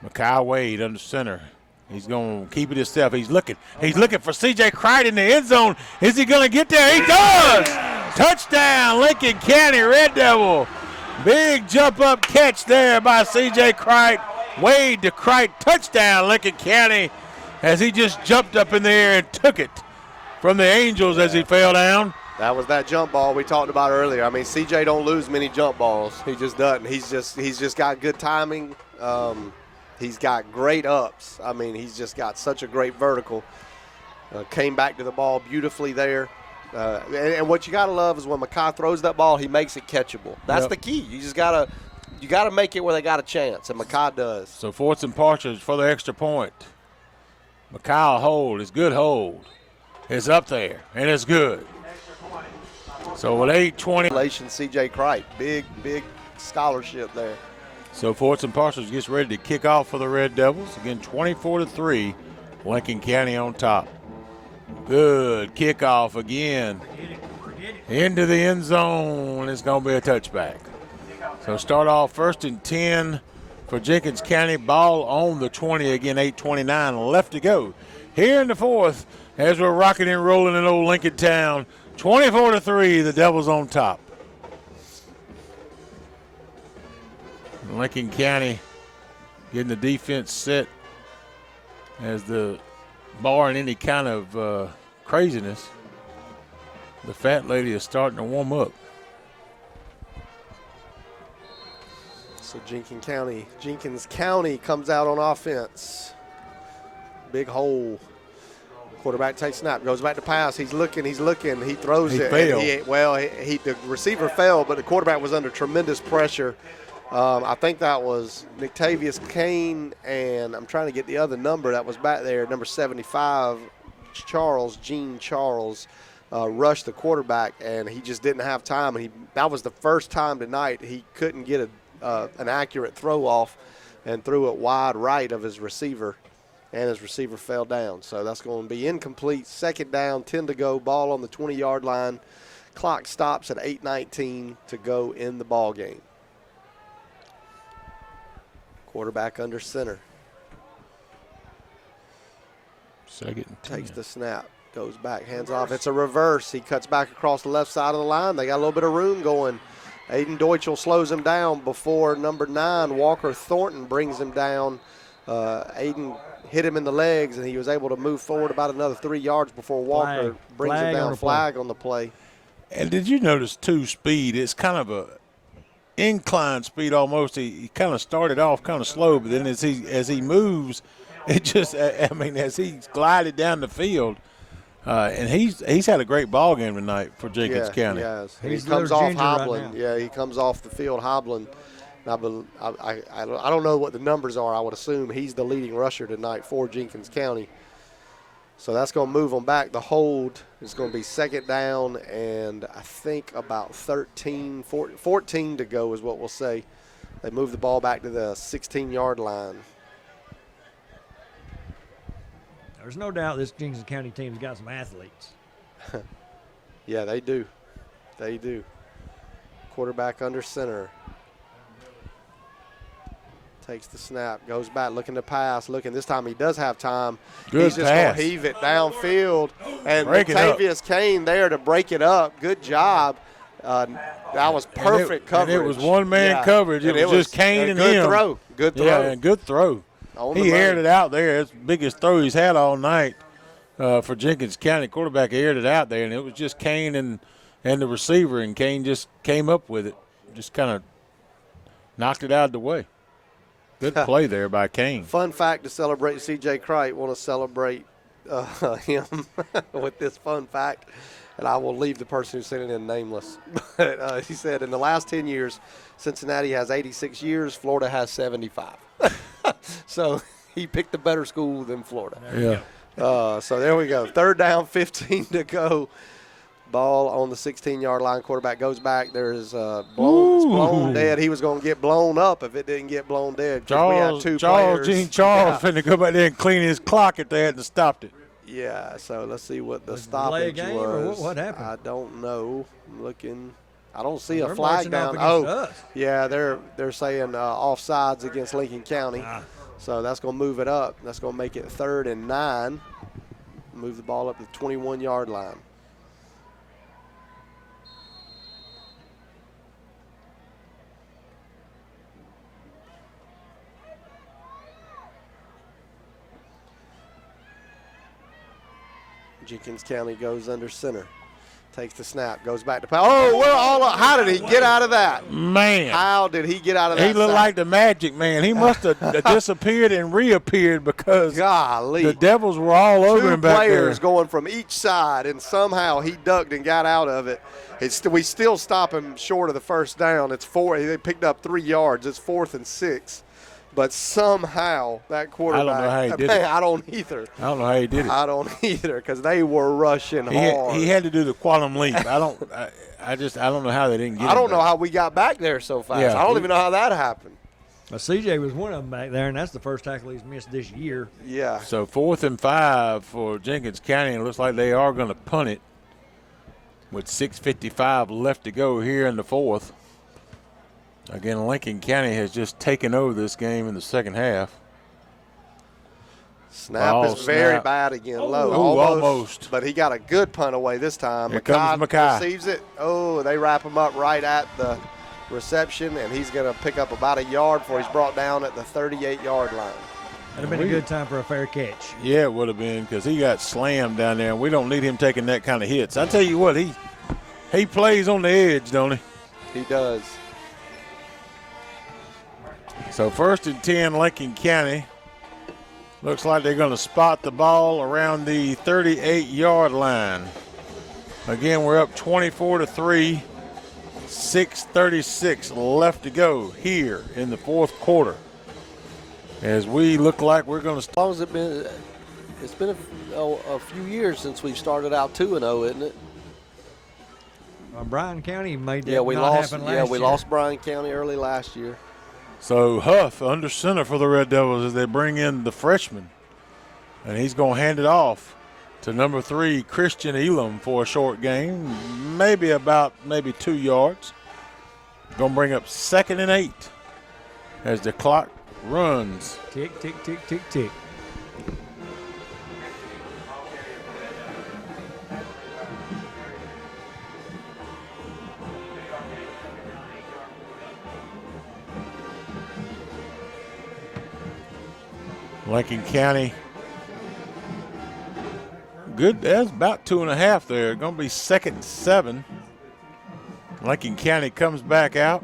Mekhi Wade under center. He's going to keep it himself. He's looking for C.J. Cright in the end zone. Is he going to get there? He does! Touchdown, Lincoln County Red Devil. Big jump-up catch there by C.J. Cright. Wade to Cright, touchdown, Lincoln County, as he just jumped up in the air and took it from the Angels as he fell down. That was that jump ball we talked about earlier. I mean, CJ don't lose many jump balls. He just doesn't. He's just got good timing. He's got great ups. I mean, he's just got such a great vertical. Came back to the ball beautifully there. And what you got to love is when Mekhi throws that ball, he makes it catchable. That's the key. You just got to make it where they got a chance, and Mekhi does. So Forts and Partridge for the extra point. Mekhi hold, his good hold, is up there, and it's good. So with 8:20. C.J. Cright, big scholarship there. So Forts and Partridge gets ready to kick off for the Red Devils. Again, 24-3, Lincoln County on top. Good kickoff again. Into the end zone. It's going to be a touchback. So start off 1st and 10 for Jenkins County. Ball on the 20 again, 8:29 left to go. Here in the fourth as we're rocking and rolling in old Lincoln Town. 24-3, the Devils on top. Lincoln County getting the defense set as the barring any kind of craziness. The fat lady is starting to warm up. So Jenkins County comes out on offense. Big hole. Quarterback takes snap, goes back to pass. He's looking. He throws it. Failed. The receiver fell, but the quarterback was under tremendous pressure. I think that was Nictavius Kane, and I'm trying to get the other number that was back there, number 75, Gene Charles, rushed the quarterback, and he just didn't have time. And that was the first time tonight he couldn't get an accurate throw off and threw it wide right of his receiver, and his receiver fell down. So that's going to be incomplete. 2nd down, 10 to go, ball on the 20-yard line. Clock stops at 8:19 to go in the ball game. Quarterback under center. Second and 10. Takes the snap, goes back, hands off. It's a reverse. He cuts back across the left side of the line. They got a little bit of room going. Aiden Deutschel slows him down before number 9, Walker Thornton, brings him down. Aiden hit him in the legs, and he was able to move forward about another 3 yards before Walker brings him down. Flag on the play. And did you notice, too, speed? It's kind of a incline speed almost. He kind of started off kind of slow, but then as he moves, it just, I mean, as he's glided down the field, and he's had a great ball game tonight for Jenkins County. Yes, he comes off Right hobbling. now. He comes off the field hobbling. I don't know what the numbers are. I would assume he's the leading rusher tonight for Jenkins County. So that's going to move them back. The hold is going to be second down, and I think about 14 to go is what we'll say. They move the ball back to the 16-yard line. There's no doubt this Jenkins County team's got some athletes. Yeah, they do. They do. Quarterback under center. Takes the snap, goes back, looking to pass, this time he does have time. Good He's just pass. going to heave it downfield. And Break it up. Octavius Kane there to break it up. Good job. That was perfect coverage. And it was one-man coverage. It was just Kane and him. Good throw. Yeah, and good throw. He aired it out there. It's the biggest throw he's had all night for Jenkins County. Quarterback aired it out there, and it was just Kane and the receiver, and Kane just came up with it. Just kind of knocked it out of the way. Good play there by Kane. Fun fact to celebrate C.J. Crite. Want to celebrate him with this fun fact, and I will leave the person who sent it in nameless. But he said, in the last 10 years, Cincinnati has 86 years, Florida has 75. So he picked a better school than Florida. Yeah. So there we go. Third down, 15 to go. Ball on the 16-yard line. Quarterback goes back. It's blown dead. He was going to get blown up if it didn't get blown dead. Charles Gene Charles finna go back there and clean his clock if they hadn't stopped it. Yeah, so let's see what the stoppage game was. or what happened? I don't know. I'm looking. I don't see a They're flag marching down. off against us. Yeah, they're saying offsides against Lincoln County. So that's going to move it up. That's going to make it 3rd and 9. Move the ball up to the 21-yard line. Jenkins County goes under center. Takes the snap, goes back to pass. Oh, we're all up. How did he get out of that? Man. How did he get out of that? He looked like the Magic Man. He must have disappeared and reappeared because golly, the Devils were all over him back there. 2 players going from each side, and somehow he ducked and got out of it. We still stop him short of the first down. It's 4. They picked up 3 yards. It's 4th and 6. But somehow that quarterback. I don't know how he did it. I don't either. I don't know how he did it. I don't either because they were rushing hard. He had to do the quantum leap. I don't know how they didn't get him. I don't know how we got back there so fast. Yeah. I don't even know how that happened. Well, CJ was one of them back there, and that's the first tackle he's missed this year. Yeah. So 4th and 5 for Jenkins County. It looks like they are going to punt it with 6:55 left to go here in the 4th. Again, Lincoln County has just taken over this game in the second half. Snap is very bad again, low. Almost. But he got a good punt away this time. Here comes Mackay. Receives it. Oh, they wrap him up right at the reception, and he's going to pick up about a yard before he's brought down at the 38-yard line. That'd have been a good time for a fair catch. Yeah, it would have been because he got slammed down there, and we don't need him taking that kind of hits. I tell you what, he plays on the edge, don't he? He does. So 1st and 10, Lincoln County. Looks like they're going to spot the ball around the 38-yard line. Again, we're up 24-3, 6:36 left to go here in the 4th quarter. As we look like we're going to How long has it been? It's been a few years since we started out 2-0, isn't it? Bryan County made that happen last year. Yeah, we lost Bryan County early last year. So Huff under center for the Red Devils as they bring in the freshman. And he's going to hand it off to number 3, Christian Elam, for a short game, maybe 2 yards. Going to bring up 2nd and 8 as the clock runs. Tick, tick, tick, tick, tick. Lincoln County. Good. That's about 2.5 there. Going to be 2nd and 7. Lincoln County comes back out.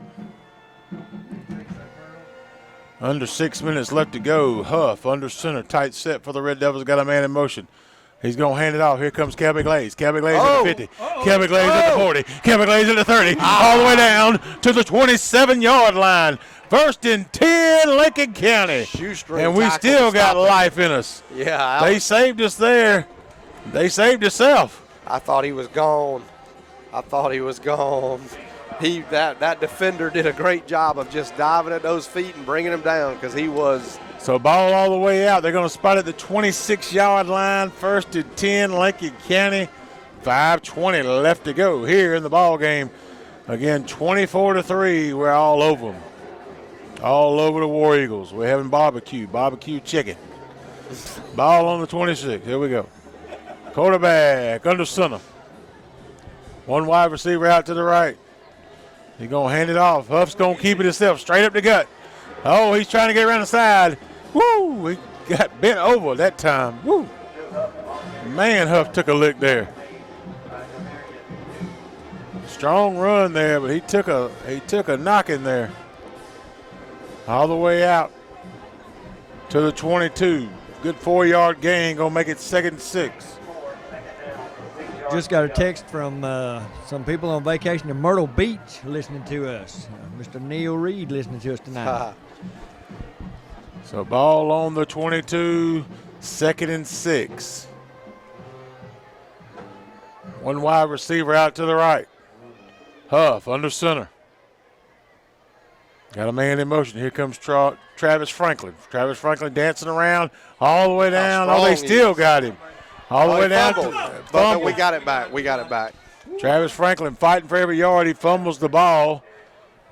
Under 6 minutes left to go. Huff under center. Tight set for the Red Devils. Got a man in motion. He's going to hand it off. Here comes Cabby Glaze. Cabby Glaze at the 50. Cabby Glaze at the 40. Cabby Glaze at the 30. All the way down to the 27-yard line. 1st and 10, Lincoln County. And we still got life in us. Yeah. They saved us there. They saved themselves. I thought he was gone. That defender did a great job of just diving at those feet and bringing him down because he was. So ball all the way out. They're going to spot at the 26-yard line. 1st and 10, Lincoln County. 5:20 left to go here in the ball game. Again, 24-3. We're all over them. All over the War Eagles. We're having barbecue chicken. Ball on the 26. Here we go. Quarterback under center. One wide receiver out to the right. He's going to hand it off. Huff's going to keep it himself. Straight up the gut. Oh, he's trying to get around the side. Woo! He got bent over that time. Woo! Man, Huff took a lick there. Strong run there, but he took a knock in there. All the way out to the 22. Good 4-yard gain. Going to make it 2nd and 6. Just got a text from some people on vacation in Myrtle Beach listening to us. Mr. Neil Reed listening to us tonight. So ball on the 22, 2nd and 6. One wide receiver out to the right. Huff under center. Got a man in motion. Here comes Travis Franklin. Travis Franklin dancing around all the way down. Oh, they still got him. All the way down. But we got it back. Travis Franklin fighting for every yard. He fumbles the ball.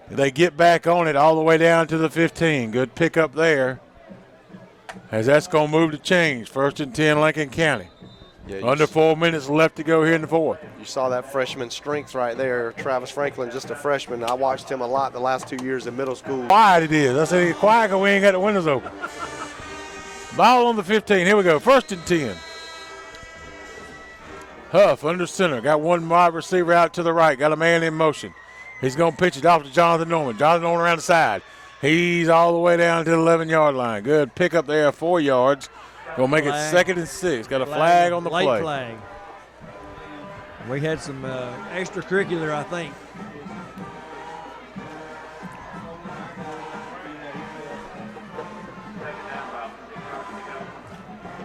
They get back on it all the way down to the 15. Good pickup there. As that's going to move the change. 1st and 10, Lincoln County. Yeah, under 4 minutes left to go here in the 4th. You saw that freshman strength right there. Travis Franklin, just a freshman. I watched him a lot the last 2 years in middle school. Quiet it is. I said he's quiet because we ain't got the windows open. Ball on the 15. Here we go. 1st and 10. Huff under center. Got one wide receiver out to the right. Got a man in motion. He's going to pitch it off to Jonathan Norman. Jonathan Norman around the side. He's all the way down to the 11-yard line. Good pickup there, 4 yards. Going to make it 2nd and 6. Got a flag on the play. Late flag. We had some extracurricular, I think.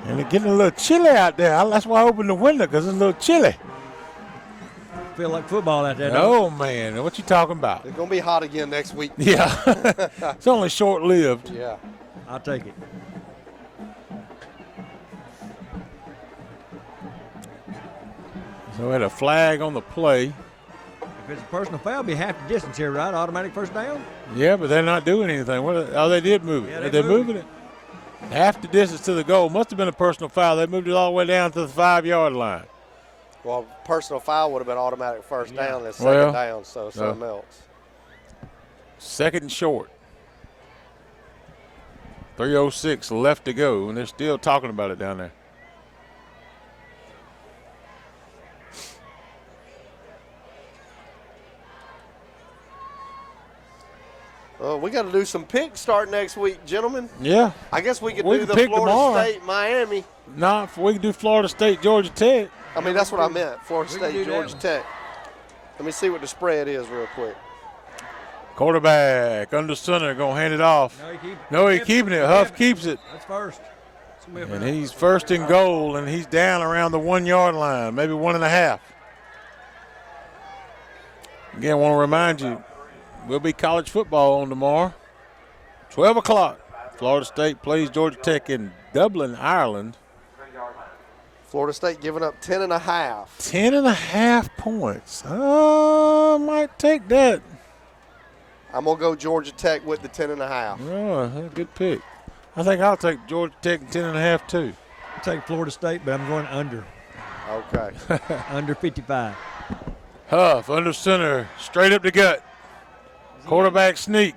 And it's getting a little chilly out there. That's why I opened the window, because it's a little chilly. Feel like football out there, Oh, man. What you talking about? It's going to be hot again next week. Yeah. It's only short-lived. Yeah. I'll take it. So we had a flag on the play. If it's a personal foul, it'll be half the distance here, right? Automatic first down? Yeah, but they're not doing anything. They did move it. Yeah, they're moving it. Half the distance to the goal. Must have been a personal foul. They moved it all the way down to the 5-yard line. Well, personal foul would have been automatic first down and 2nd down, so something else. 2nd and short. 3:06 left to go, and they're still talking about it down there. We got to do some picks start next week, gentlemen. Yeah. I guess we could We do can the pick Florida tomorrow. State, Miami. No, we can do Florida State, Georgia Tech. I mean, that's what I meant, Florida We can State, do Georgia that Tech. Let me see what the spread is real quick. Quarterback under center, going to hand it off. No, he's keeping it. Huff keeps it. That's first. And he's 1st and goal, and he's down around the 1-yard line, maybe 1.5. Again, I want to remind you, we'll be college football on tomorrow. 12 o'clock. Florida State plays Georgia Tech in Dublin, Ireland. Florida State giving up 10.5. 10.5 points. Might take that. I'm going to go Georgia Tech with the 10.5. Oh, that's a good pick. I think I'll take Georgia Tech 10.5 too. I'll take Florida State, but I'm going under. Okay. Under 55. Huff under center, straight up the gut. Quarterback sneak.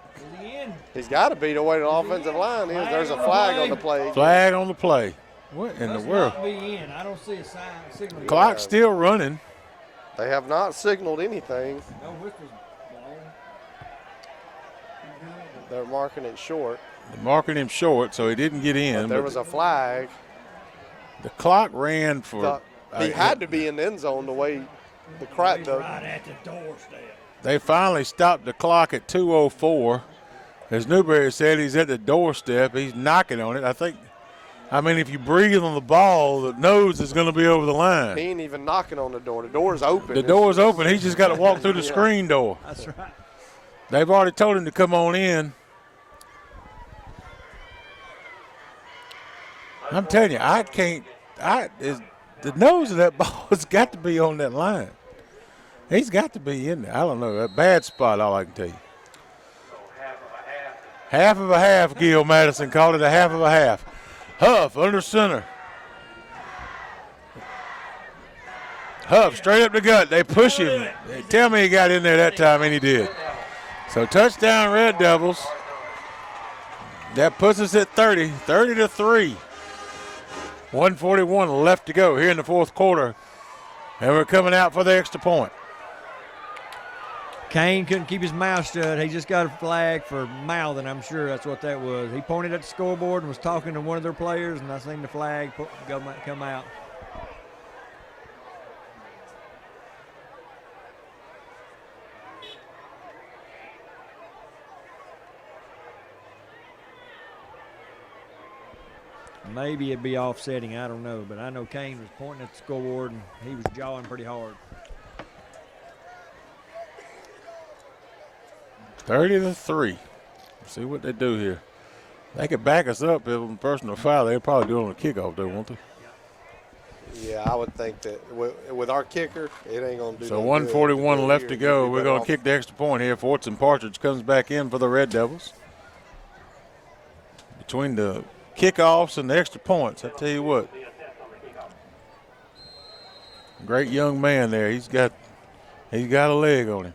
He's got to be the way the offensive line is. There's a flag on the play. Flag on the play. What in the world? Not be in. I don't see a sign. Signal. Clock's still running. They have not signaled anything. No whistles blown. They're marking it short. They're marking him short, so he didn't get in. But there was a flag. The clock ran for. He had to be in the end zone the way the crowd does. Right at the doorstep. They finally stopped the clock at 2:04. As Newberry said, he's at the doorstep. He's knocking on it. I mean, if you breathe on the ball, the nose is going to be over the line. He ain't even knocking on the door. The door's open. The door's open. He's just got to walk through the screen door. That's right. They've already told him to come on in. I'm telling you, the nose of that ball has got to be on that line. He's got to be in there. I don't know. A bad spot, all I can tell you. Half of a half, Gil Madison called it a half of a half. Huff under center. Huff straight up the gut. They push him. They tell me he got in there that time, and he did. So touchdown Red Devils. That puts us at 30-3. 141 left to go here in the fourth quarter. And we're coming out for the extra point. Kane couldn't keep his mouth shut. He just got a flag for mouthing. I'm sure that's what that was. He pointed at the scoreboard and was talking to one of their players, and I seen the flag come out. Maybe it'd be offsetting. I don't know. But I know Kane was pointing at the scoreboard, and he was jawing pretty hard. 30-3. See what they do here. They could back us up if on personal foul. They'll probably do it on a kickoff, though, won't they? Yeah, I would think that with our kicker, it ain't going to do So no 141 good. left to go. We're going to kick the extra point here. Fortson Partridge comes back in for the Red Devils. Between the kickoffs and the extra points, I tell you what. Great young man there. He's got a leg on him.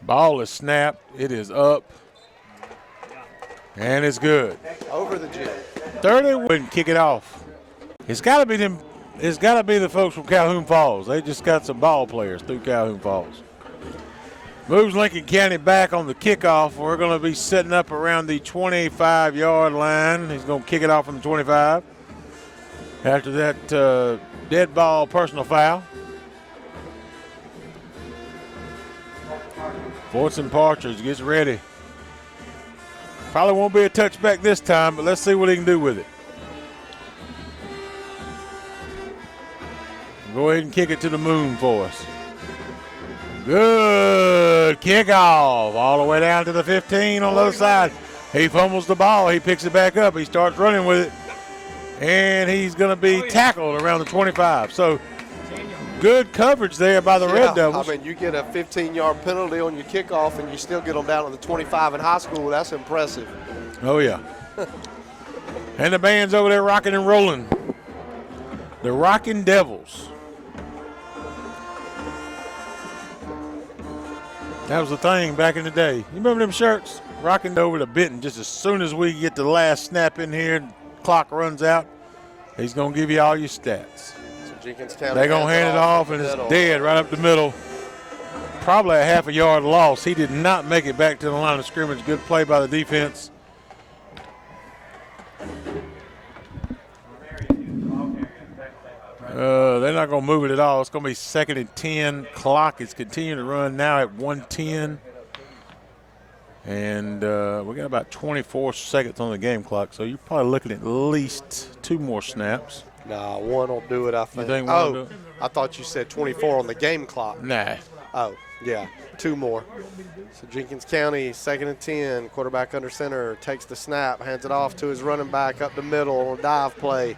Ball is snapped. It is up. And it's good. Over the jet. 30 wouldn't kick it off. It's got to be them. It's got to be the folks from Calhoun Falls. They just got some ball players through Calhoun Falls. Moves Lincoln County back on the kickoff. We're going to be setting up around the 25-yard line. He's going to kick it off from the 25. After that dead ball personal foul. Fortson Partridge gets ready. Probably won't be a touchback this time, but let's see what he can do with it. Go ahead and kick it to the moon for us. Good kickoff all the way down to the 15 on the other side. He fumbles the ball. He picks it back up. He starts running with it. And he's going to be tackled around the 25. So good coverage there by the Red Devils. I mean, you get a 15-yard penalty on your kickoff and you still get them down on the 25 in high school. That's impressive. Oh, yeah. And the band's over there rocking and rolling. The Rockin' Devils. That was the thing back in the day. You remember them shirts? Rocking over to Benton just as soon as we get the last snap in here and clock runs out, he's going to give you all your stats. Jenkins County. They're going to hand it off, and it's dead right up the middle. Probably a half a yard loss. He did not make it back to the line of scrimmage. Good play by the defense. They're not going to move it at all. It's going to be 2nd and 10. Clock is continuing to run now at 1:10. And we got about 24 seconds on the game clock, so you're probably looking at least 2 more snaps. Nah, one will do it, I think. You think one will do it? I thought you said 24 on the game clock. Nah. Oh, yeah, 2 more. So Jenkins County, 2nd and 10, quarterback under center, takes the snap, hands it off to his running back up the middle on a dive play.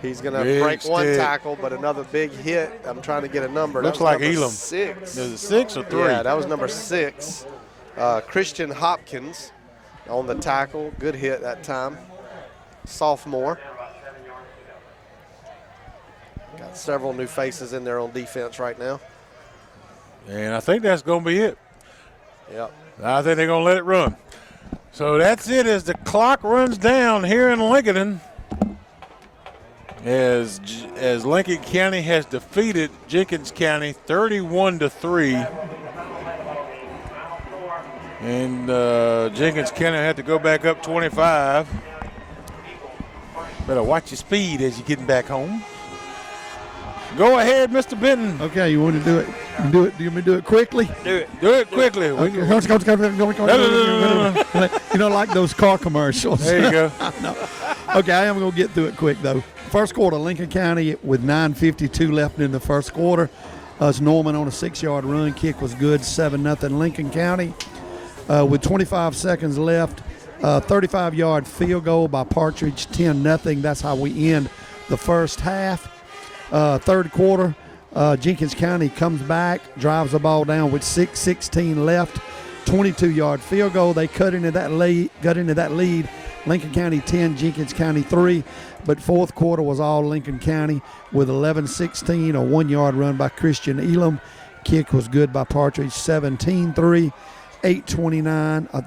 He's going to break one tackle, but another big hit. I'm trying to get a number. Looks like Elam. 6. Is it 6 or 3? Yeah, that was number 6. Christian Hopkins on the tackle. Good hit that time. Sophomore. Got several new faces in there on defense right now. And I think that's going to be it. Yep. I think they're going to let it run. So that's it as the clock runs down here in Lincoln. As Lincoln County has defeated Jenkins County 31-3. And Jenkins County had to go back up 25. Better watch your speed as you're getting back home. Go ahead, Mr. Benton. Okay, you want to do it? Do you want me to do it quickly? Do it quickly. Okay. You know, like those car commercials. There you go. No. Okay, I am going to get through it quick, though. First quarter, Lincoln County with 9:52 left in the first quarter. It's Norman on a 6-yard run. Kick was good, 7-0 Lincoln County. With 25 seconds left, 35-yard field goal by Partridge, 10-0. That's how we end the first half. Third quarter, Jenkins County comes back, drives the ball down with 6:16 left, 22-yard field goal. They got into that lead. Lincoln County 10, Jenkins County 3. But fourth quarter was all Lincoln County with 11:16, a 1-yard run by Christian Elam. Kick was good by Partridge, 17-3, 8:29.